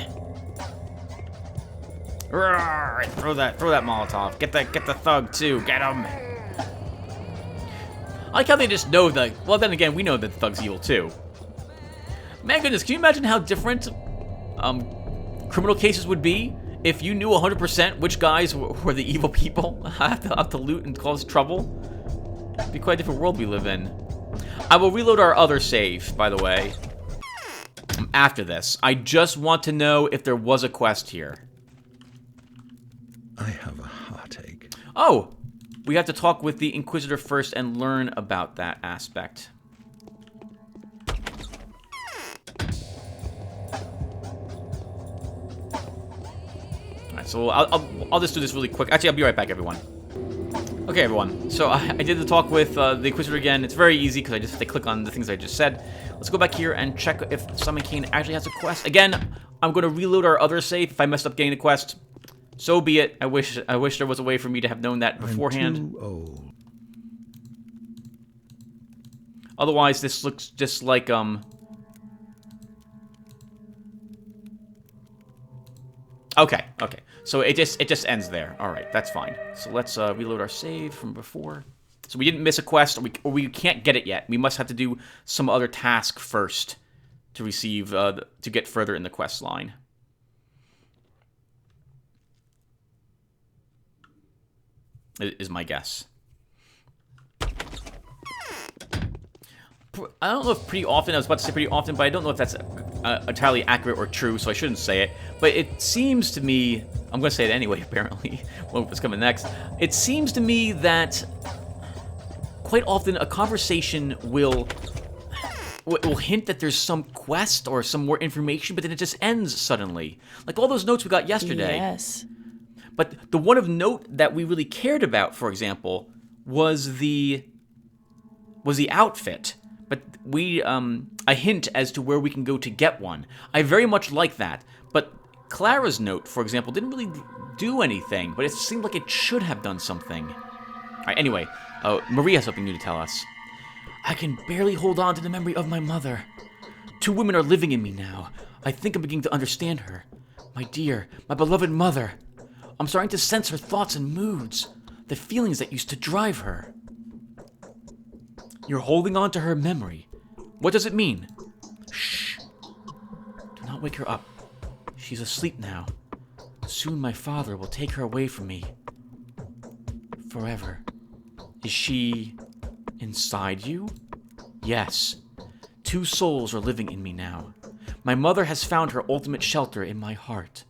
Roar, throw that Molotov. Get the thug too. Get him. I like how they just know that. Well, then again, we know that the thug's evil too. Man, goodness, can you imagine how different criminal cases would be if you knew 100% which guys were the evil people have to loot and cause trouble? It'd be quite a different world we live in. I will reload our other save, by the way. After this, I just want to know if there was a quest here. I have a heartache. Oh, we have to talk with the Inquisitor first and learn about that aspect. Alright, so I'll just do this really quick. Actually, I'll be right back, everyone. Okay, everyone. So I did the talk with the Inquisitor again. It's very easy because I just have to click on the things I just said. Let's go back here and check if Simon Kane actually has a quest. Again, I'm going to reload our other save if I messed up getting the quest. So be it. I wish there was a way for me to have known that beforehand. I'm too old. Otherwise, this looks just like Okay. So it just ends there. All right, that's fine. So let's reload our save from before. So we didn't miss a quest, or we can't get it yet. We must have to do some other task first to receive to get further in the quest line. Is my guess. I don't know if pretty often, I was about to say pretty often, but I don't know if that's entirely accurate or true, so I shouldn't say it. But it seems to me, I'm going to say it anyway, apparently, what's coming next. It seems to me that quite often a conversation will hint that there's some quest or some more information, but then it just ends suddenly. Like all those notes we got yesterday. Yes. But the one of note that we really cared about, for example, was the outfit. But a hint as to where we can go to get one. I very much like that. But Clara's note, for example, didn't really do anything, but it seemed like it should have done something. All right, anyway, Maria has something new to tell us. I can barely hold on to the memory of my mother. 2 women are living in me now. I think I'm beginning to understand her. My dear, my beloved mother. I'm starting to sense her thoughts and moods, the feelings that used to drive her. You're holding on to her memory. What does it mean? Shh. Do not wake her up. She's asleep now. Soon my father will take her away from me. Forever. Is she inside you? Yes. 2 souls are living in me now. My mother has found her ultimate shelter in my heart.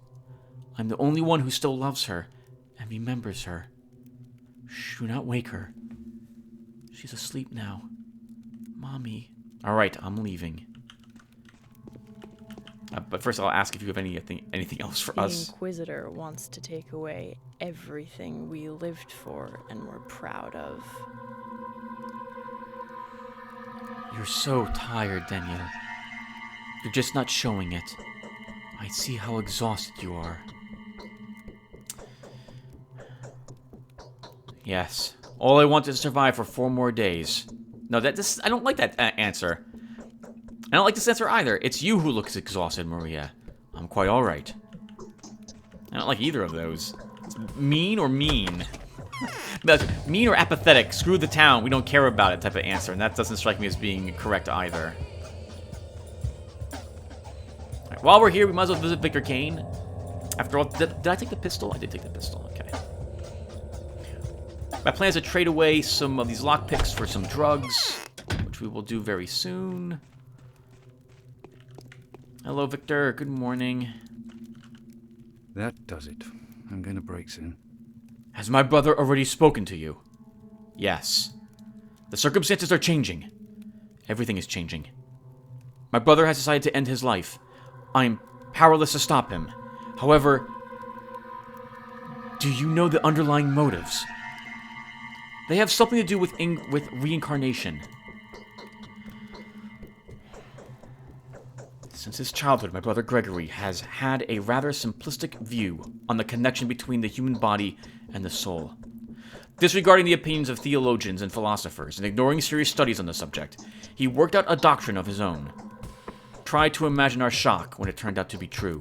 I'm the only one who still loves her and remembers her. Shh, do not wake her. She's asleep now. Mommy. All right, I'm leaving. But first I'll ask if you have anything else for us. The Inquisitor wants to take away everything we lived for and were proud of. You're so tired, Daniel. You're just not showing it. I see how exhausted you are. Yes. All I want is to survive for 4 more days. No, I don't like that answer. I don't like this answer either. It's you who looks exhausted, Maria. I'm quite alright. I don't like either of those. It's mean or mean. Mean or apathetic, screw the town, we don't care about it type of answer, and that doesn't strike me as being correct either. Right, while we're here, we might as well visit Victor Kane. After all, did I take the pistol? I did take the pistol, okay. My plan is to trade away some of these lockpicks for some drugs, which we will do very soon. Hello, Victor. Good morning. That does it. I'm going to break soon. Has my brother already spoken to you? Yes. The circumstances are changing. Everything is changing. My brother has decided to end his life. I'm powerless to stop him. However, do you know the underlying motives? They have something to do with reincarnation. Since his childhood, my brother Gregory has had a rather simplistic view on the connection between the human body and the soul. Disregarding the opinions of theologians and philosophers and ignoring serious studies on the subject, he worked out a doctrine of his own. Try to imagine our shock when it turned out to be true.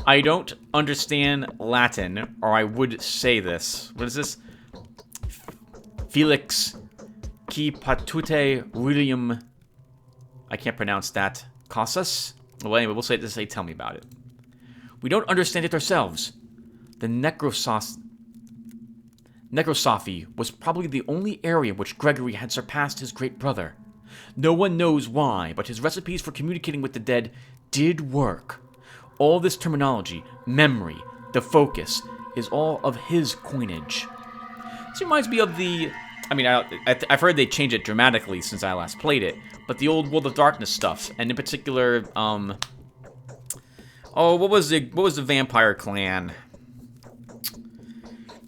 I don't understand Latin, or I would say this. What is this? Felix qui patute William... I can't pronounce that. Casas? Well, anyway, we'll say this. Say, tell me about it. We don't understand it ourselves. The necrosophy was probably the only area in which Gregory had surpassed his great brother. No one knows why, but his recipes for communicating with the dead did work. All this terminology, memory, the focus, is all of his coinage. This reminds me of the... I mean, I've heard they changed it dramatically since I last played it, but the old World of Darkness stuff, and in particular, oh, what was the vampire clan?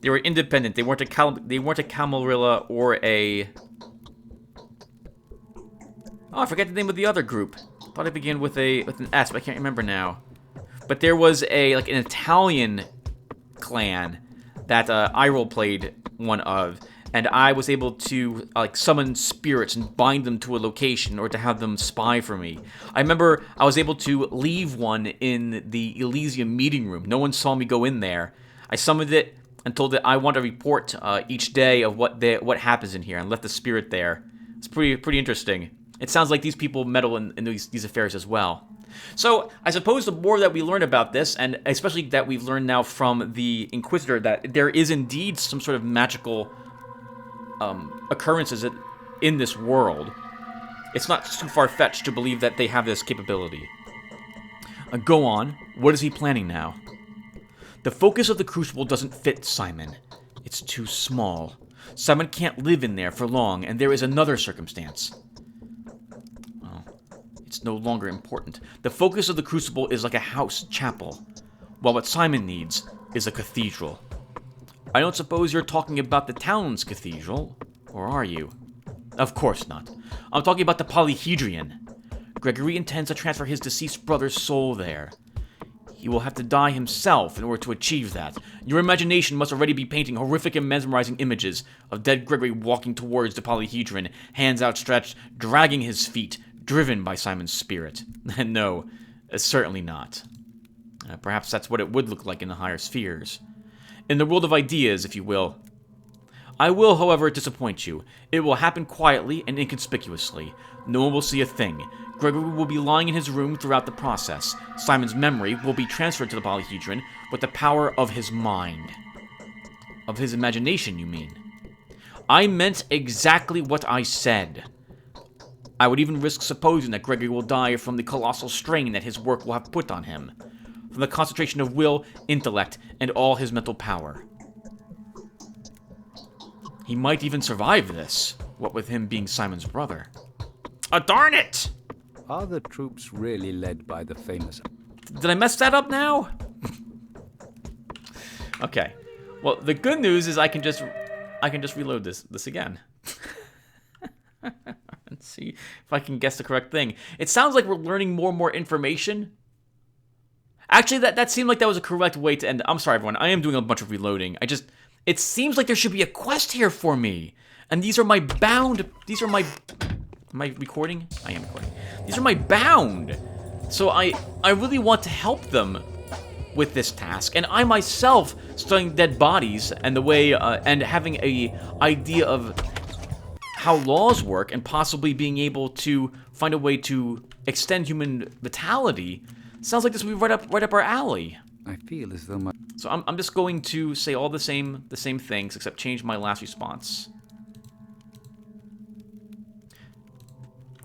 They were independent. They weren't a Camarilla or a... Oh, I forget the name of the other group. Thought it began with an S, but I can't remember now. But there was an Italian clan that I role-played one of, and I was able to summon spirits and bind them to a location or to have them spy for me. I remember I was able to leave one in the Elysium meeting room. No one saw me go in there. I summoned it and told it I want a report each day of what happens in here, and left the spirit there. It's pretty interesting. It sounds like these people meddle in these affairs as well. So, I suppose the more that we learn about this, and especially that we've learned now from the Inquisitor that there is indeed some sort of magical occurrences in this world, it's not too far-fetched to believe that they have this capability. Go on. What is he planning now? The focus of the Crucible doesn't fit Simon. It's too small. Simon can't live in there for long, and there is another circumstance. It's no longer important. The focus of the Crucible is like a house chapel, while what Simon needs is a cathedral. I don't suppose you're talking about the town's cathedral, or are you? Of course not. I'm talking about the Polyhedron. Gregory intends to transfer his deceased brother's soul there. He will have to die himself in order to achieve that. Your imagination must already be painting horrific and mesmerizing images of dead Gregory walking towards the Polyhedron, hands outstretched, dragging his feet, driven by Simon's spirit. No, certainly not. Perhaps that's what it would look like in the higher spheres. In the world of ideas, if you will. I will, however, disappoint you. It will happen quietly and inconspicuously. No one will see a thing. Gregory will be lying in his room throughout the process. Simon's memory will be transferred to the Polyhedron with the power of his mind. Of his imagination, you mean? I meant exactly what I said. I would even risk supposing that Gregory will die from the colossal strain that his work will have put on him, from the concentration of will, intellect, and all his mental power. He might even survive this, what with him being Simon's brother. Darn it! Are the troops really led by the famous... Did I mess that up now? Okay. Well, the good news is I can just reload this again. Let's see if I can guess the correct thing. It sounds like we're learning more and more information. Actually, that seemed like that was a correct way to end. I'm sorry, everyone. I am doing a bunch of reloading. It seems like there should be a quest here for me. And these are my bound... Am I recording? I am recording. These are my bound. So I really want to help them. with this task, and I myself studying dead bodies and the way and having a idea of how laws work and possibly being able to find a way to extend human vitality sounds like this would be right up our alley. I feel as though my... So I'm just going to say all the same things except change my last response.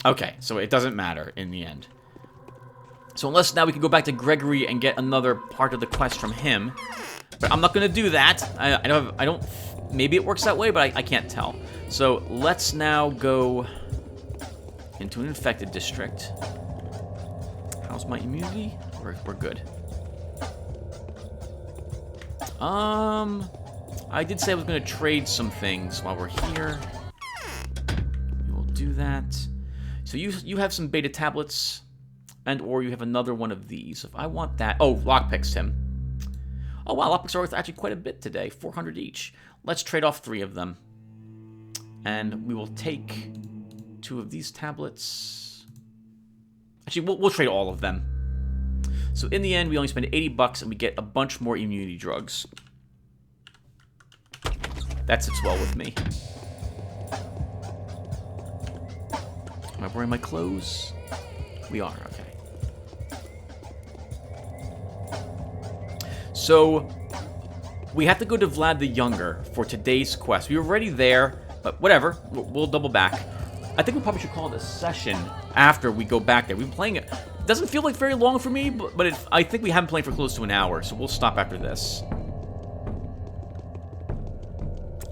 Okay, so it doesn't matter in the end. So unless now we can go back to Gregory and get another part of the quest from him. But I'm not going to do that. I don't... Maybe it works that way, but I can't tell. So let's now go into an infected district. How's my immunity? We're good. I did say I was going to trade some things while we're here. We will do that. So you have some beta tablets, and or you have another one of these. If I want that... Oh, lockpicks, Tim. Oh, wow, lockpicks are worth actually quite a bit today. 400 each. Let's trade off 3 of them. And we will take 2 of these tablets. Actually, we'll trade all of them. So in the end, we only spend $80 and we get a bunch more immunity drugs. That sits well with me. Am I wearing my clothes? We are, okay. So, we have to go to Vlad the Younger for today's quest. We were already there, but whatever. We'll double back. I think we probably should call it a session after we go back there. We've been playing it. Doesn't feel like very long for me, but I think we haven't played for close to an hour, so we'll stop after this.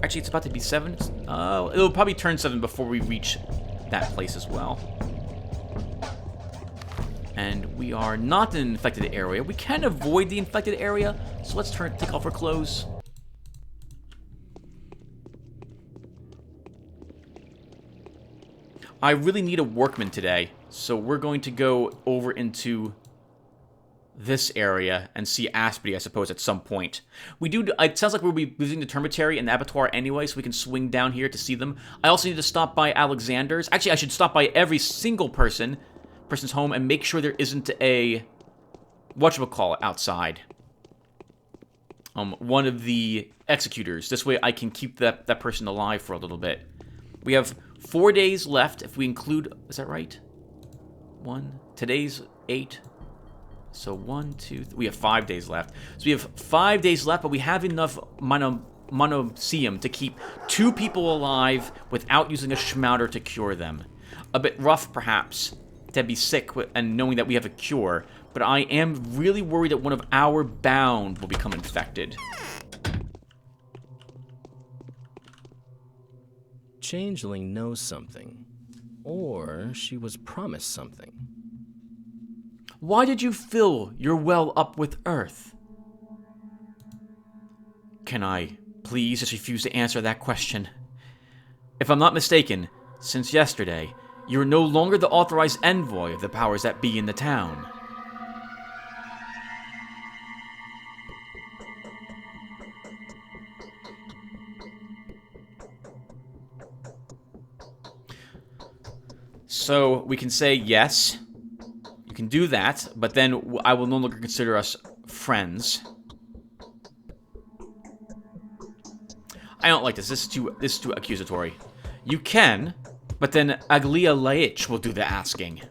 Actually, it's about to be 7. It'll probably turn 7 before we reach that place as well. And we are not in an infected area. We can avoid the infected area, so let's take off our clothes. I really need a workman today, so we're going to go over into this area and see Aspity, I suppose, at some point. It sounds like we'll be visiting the Termitary and the Abattoir anyway, so we can swing down here to see them. I also need to stop by Alexander's. Actually, I should stop by every single person's home and make sure there isn't a... whatchamacallit outside. One of the executors. This way I can keep that person alive for a little bit. We have 4 days left if we include... Is that right? Today's 8. So 1, 2... We have 5 days left. So we have 5 days left, but we have enough monoseum to keep 2 people alive without using a schmouter to cure them. A bit rough, perhaps, to be sick and knowing that we have a cure, but I am really worried that one of our bound will become infected. Changeling knows something. Or she was promised something. Why did you fill your well up with earth? Can I please just refuse to answer that question? If I'm not mistaken, since yesterday, you are no longer the authorized envoy of the powers that be in the town. So we can say yes, you can do that, but then I will no longer consider us friends. I don't like this. This is too accusatory. You can, but then Aglia Laich will do the asking.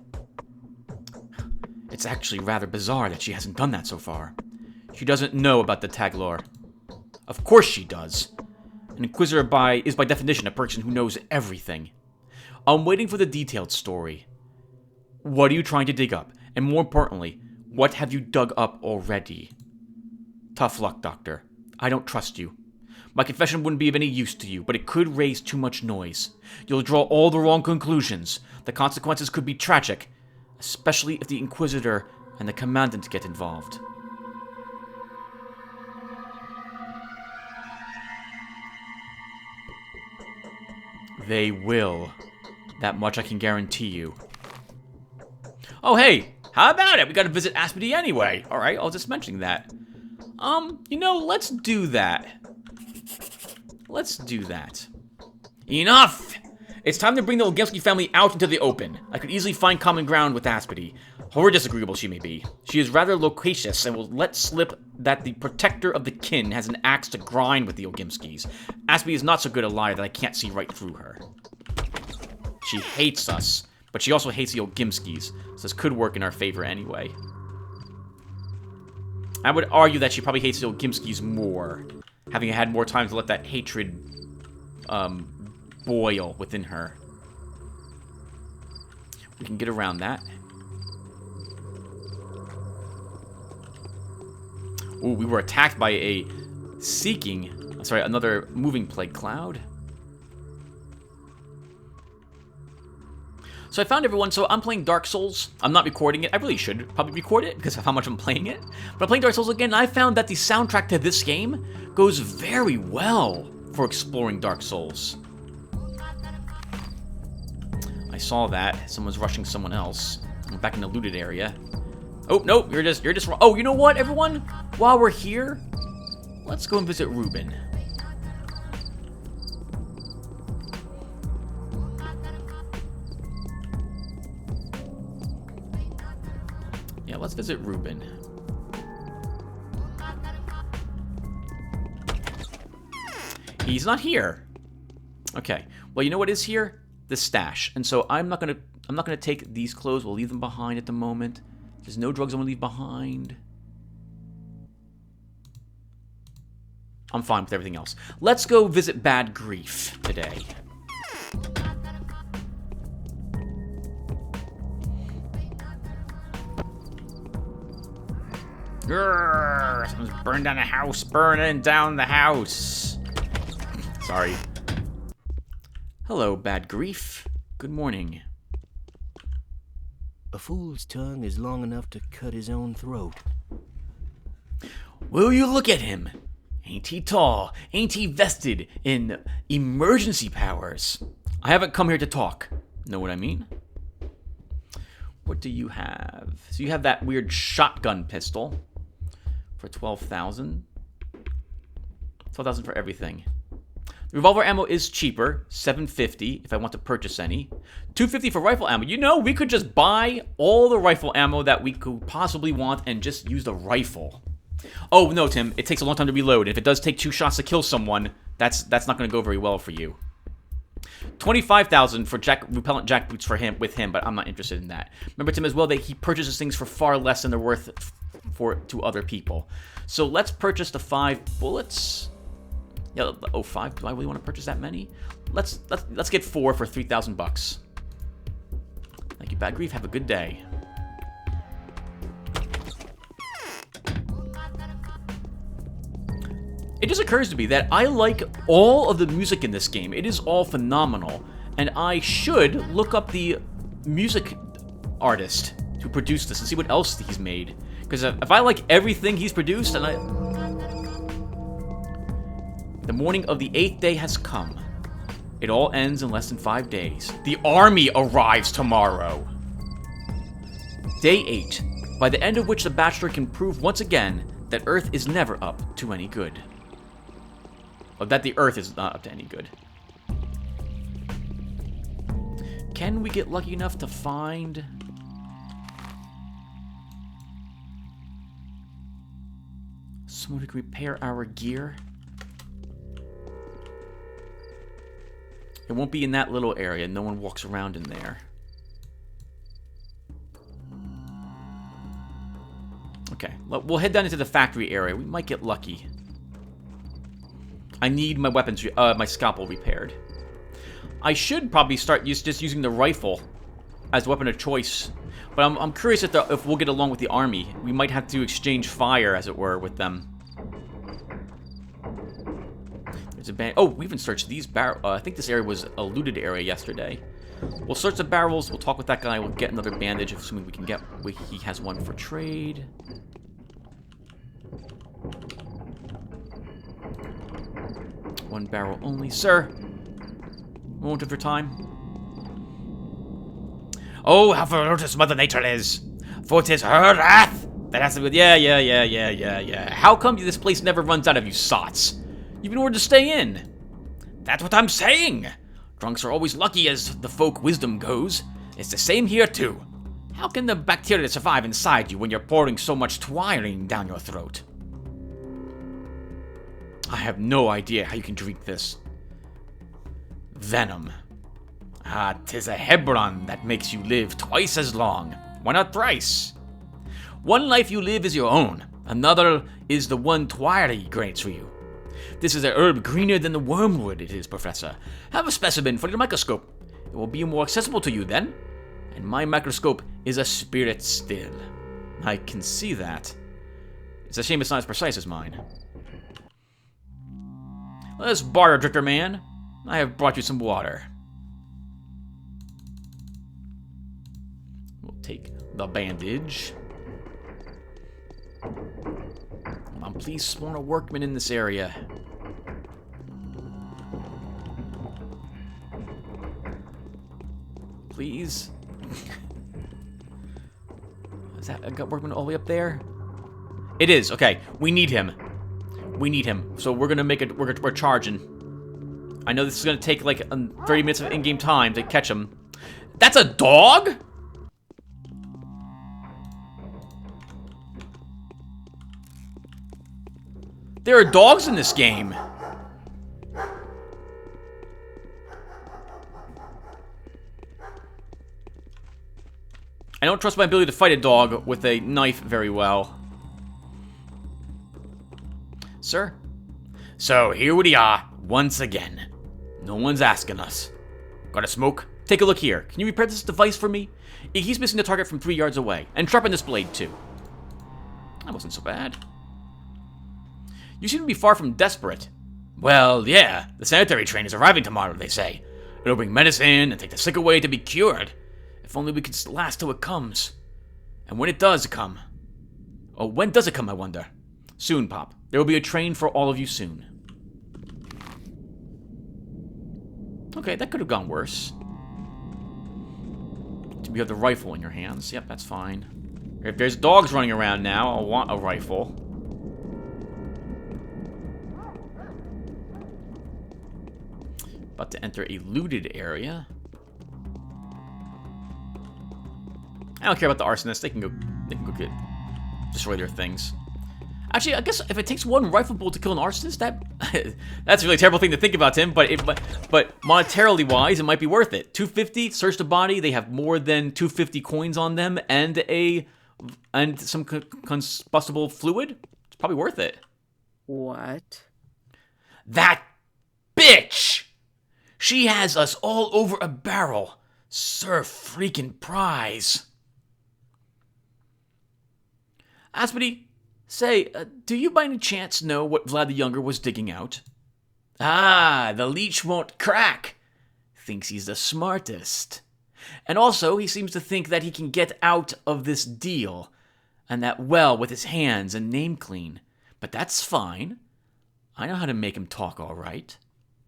It's actually rather bizarre that she hasn't done that so far. She doesn't know about the Taglor. Of course she does. An Inquisitor is by definition a person who knows everything. I'm waiting for the detailed story. What are you trying to dig up? And more importantly, what have you dug up already? Tough luck, Doctor. I don't trust you. My confession wouldn't be of any use to you, but it could raise too much noise. You'll draw all the wrong conclusions. The consequences could be tragic, especially if the Inquisitor and the Commandant get involved. They will. That much I can guarantee you. Oh, hey! How about it? We gotta visit Aspity anyway. Alright, I'll just mention that. Let's do that. Let's do that. Enough! It's time to bring the Ogielski family out into the open. I could easily find common ground with Aspity. However disagreeable she may be, she is rather loquacious and will let slip that the protector of the kin has an axe to grind with the Ogimskis. Aspie is not so good a liar that I can't see right through her. She hates us, but she also hates the Ogimskis, so this could work in our favor anyway. I would argue that she probably hates the Ogimskis more, having had more time to let that hatred boil within her. We can get around that. Ooh, we were attacked by a another moving plague cloud. So I found everyone, so I'm playing Dark Souls. I'm not recording it. I really should probably record it because of how much I'm playing it. But I'm playing Dark Souls again, and I found that the soundtrack to this game goes very well for exploring Dark Souls. I saw that. Someone's rushing someone else. I'm back in the looted area. Oh, no, you're just wrong. Oh, you know what, everyone? While we're here, let's go and visit Ruben. Yeah, let's visit Ruben. He's not here. Okay. Well, you know what is here? The stash. And so I'm not gonna take these clothes. We'll leave them behind at the moment. There's no drugs I'm gonna leave behind. I'm fine with everything else. Let's go visit Bad Grief today. Grrr, someone's burned down the house. Burning down the house. Sorry. Hello, Bad Grief. Good morning. A fool's tongue is long enough to cut his own throat. Will you look at him? Ain't he tall? Ain't he vested in emergency powers? I haven't come here to talk. Know what I mean? What do you have? So you have that weird shotgun pistol for 12,000. 12,000 for everything. The revolver ammo is cheaper, $750 if I want to purchase any. $250 for rifle ammo. You know, we could just buy all the rifle ammo that we could possibly want and just use the rifle. Oh, no, Tim, it takes a long time to reload. If it does take 2 shots to kill someone, that's not going to go very well for you. 25,000 for repellent jackboots with him, but I'm not interested in that. Remember, Tim, as well, that he purchases things for far less than they're worth to other people. So let's purchase the 5 bullets. Yeah, oh, 5. Do I really want to purchase that many? Let's get 4 for 3,000 bucks. Thank you, Bad Grief. Have a good day. It just occurs to me that I like all of the music in this game. It is all phenomenal. And I should look up the music artist who produced this and see what else he's made. Because if I like everything he's produced, and the morning of the 8th day has come. It all ends in less than 5 days. The army arrives tomorrow. Day 8, by the end of which the Bachelor can prove once again that Earth is never up to any good. Or that the Earth is not up to any good. Can we get lucky enough to find... someone who can repair our gear? It won't be in that little area. No one walks around in there. Okay, we'll head down into the factory area. We might get lucky. I need my weapons, my scalpel repaired. I should probably start just using the rifle as a weapon of choice. But I'm curious if we'll get along with the army. We might have to exchange fire, as it were, with them. There's a oh, we even searched these barrels. I think this area was a looted area yesterday. We'll search the barrels. We'll talk with that guy. We'll get another bandage, assuming we can get... he has one for trade. One barrel only. Sir! Moment of your time. Oh, how ferocious Mother Nature is! For 'tis her wrath that has to be... Yeah. How come this place never runs out of you sots? You've been ordered to stay in. That's what I'm saying! Drunks are always lucky as the folk wisdom goes. It's the same here, too. How can the bacteria survive inside you when you're pouring so much twirling down your throat? I have no idea how you can drink this. Venom. Ah, 'tis a Hebron that makes you live twice as long. Why not thrice? One life you live is your own. Another is the one Twirey grants for you. This is a herb greener than the wormwood it is, Professor. Have a specimen for your microscope. It will be more accessible to you then. And my microscope is a spirit still. I can see that. It's a shame it's not as precise as mine. Let us barter, Drifter Man. I have brought you some water. We'll take the bandage. Come on, please spawn a workman in this area. Please. Is that a workman all the way up there? It is. Okay, we need him. We need him. So we're gonna make it. We're charging. I know this is gonna take like 30 minutes of in-game time to catch him. That's a dog? There are dogs in this game. I don't trust my ability to fight a dog with a knife very well. Sir? So, here we are, once again. No one's asking us. Got a smoke? Take a look here. Can you repair this device for me? He's missing the target from 3 yards away. And sharpen this blade, too. That wasn't so bad. You seem to be far from desperate. Well, yeah. The sanitary train is arriving tomorrow, they say. It'll bring medicine and take the sick away to be cured. If only we could last till it comes. And when it does come. Oh, when does it come, I wonder? Soon, Pop. There will be a train for all of you soon. Okay, that could have gone worse. You have the rifle in your hands. Yep, that's fine. If there's dogs running around now, I'll want a rifle. About to enter a looted area. I don't care about the arsonists. They can go destroy their things. Actually, I guess if it takes one rifle bullet to kill an arsonist, that's a really terrible thing to think about, Tim. But monetarily wise, it might be worth it. 250. Search the body. They have more than 250 coins on them, and some combustible fluid. It's probably worth it. What? That bitch. She has us all over a barrel. Sir freaking prize. Aspity. Say, do you by any chance know what Vlad the Younger was digging out? Ah, the leech won't crack. Thinks he's the smartest. And also, he seems to think that he can get out of this deal, and that well with his hands and name clean. But that's fine. I know how to make him talk all right.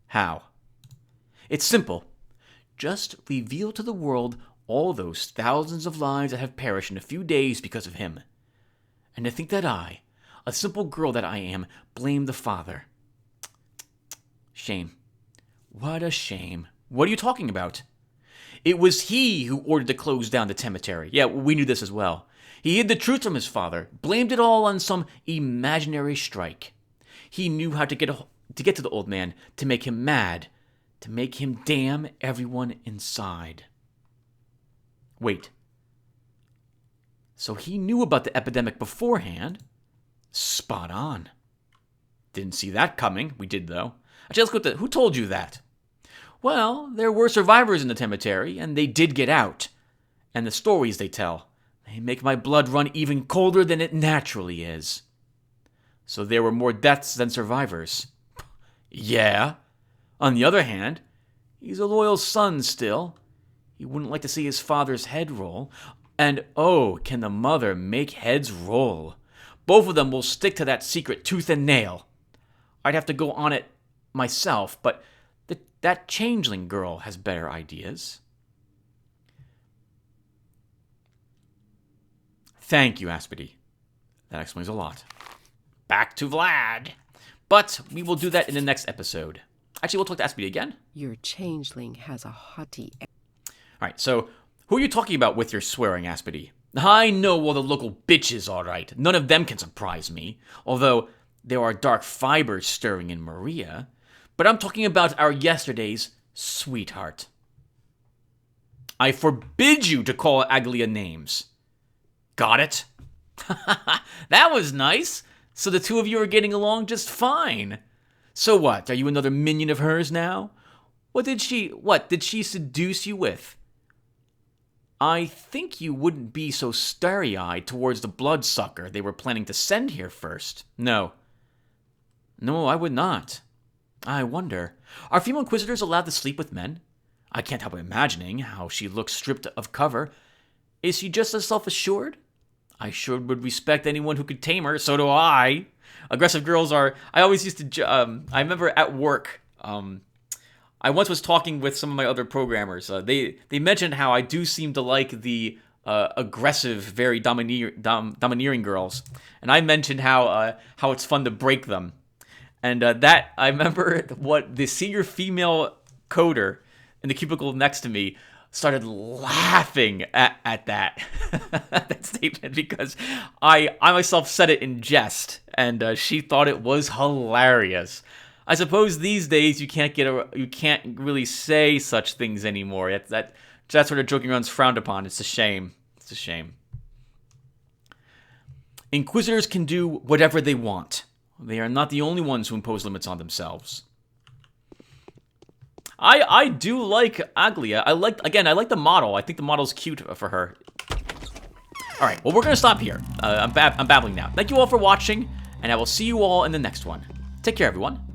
How? It's simple. Just reveal to the world all those thousands of lives that have perished in a few days because of him. And to think that I, a simple girl that I am, blame the father. Shame. What a shame. What are you talking about? It was he who ordered to close down the cemetery. Yeah, we knew this as well. He hid the truth from his father, blamed it all on some imaginary strike. He knew how to get to the old man, to make him mad, to make him damn everyone inside. Wait. So he knew about the epidemic beforehand? Spot on. Didn't see that coming. We did, though. Actually, let's go to... Who told you that? Well, there were survivors in the cemetery, and they did get out. And the stories they tell, they make my blood run even colder than it naturally is. So there were more deaths than survivors. Yeah. On the other hand, he's a loyal son still. He wouldn't like to see his father's head roll. And oh, can the mother make heads roll. Both of them will stick to that secret tooth and nail. I'd have to go on it myself, but that changeling girl has better ideas. Thank you, Aspity. That explains a lot. Back to Vlad. But we will do that in the next episode. Actually, we'll talk to Aspity again. Your changeling has a haughty... All right, so Who are you talking about with your swearing, Aspity? I know all the local bitches, all right. None of them can surprise me. Although there are dark fibers stirring in Maria. But I'm talking about our yesterday's sweetheart. I forbid you to call Aglia names. Got it? That was nice. So the two of you are getting along just fine. So what? Are you another minion of hers now? What did she seduce you with? I think you wouldn't be so starry-eyed towards the bloodsucker they were planning to send here first. No, I would not. I wonder, are female inquisitors allowed to sleep with men? I can't help imagining how she looks stripped of cover. Is she just as self-assured? I sure would respect anyone who could tame her, so do I. Aggressive girls are... I always used to... I remember at work... I once was talking with some of my other programmers. They mentioned how I do seem to like the aggressive, very domineering girls. And I mentioned how it's fun to break them. And that... I remember what the senior female coder in the cubicle next to me started laughing at that that statement because I myself said it in jest, and she thought it was hilarious. I suppose these days you can't really say such things anymore. That sort of joking around is frowned upon. It's a shame. It's a shame. Inquisitors can do whatever they want. They are not the only ones who impose limits on themselves. I do like Aglia. I like the model. I think the model's cute for her. All right, well, we're going to stop here. I'm babbling now. Thank you all for watching, and I will see you all in the next one. Take care, everyone.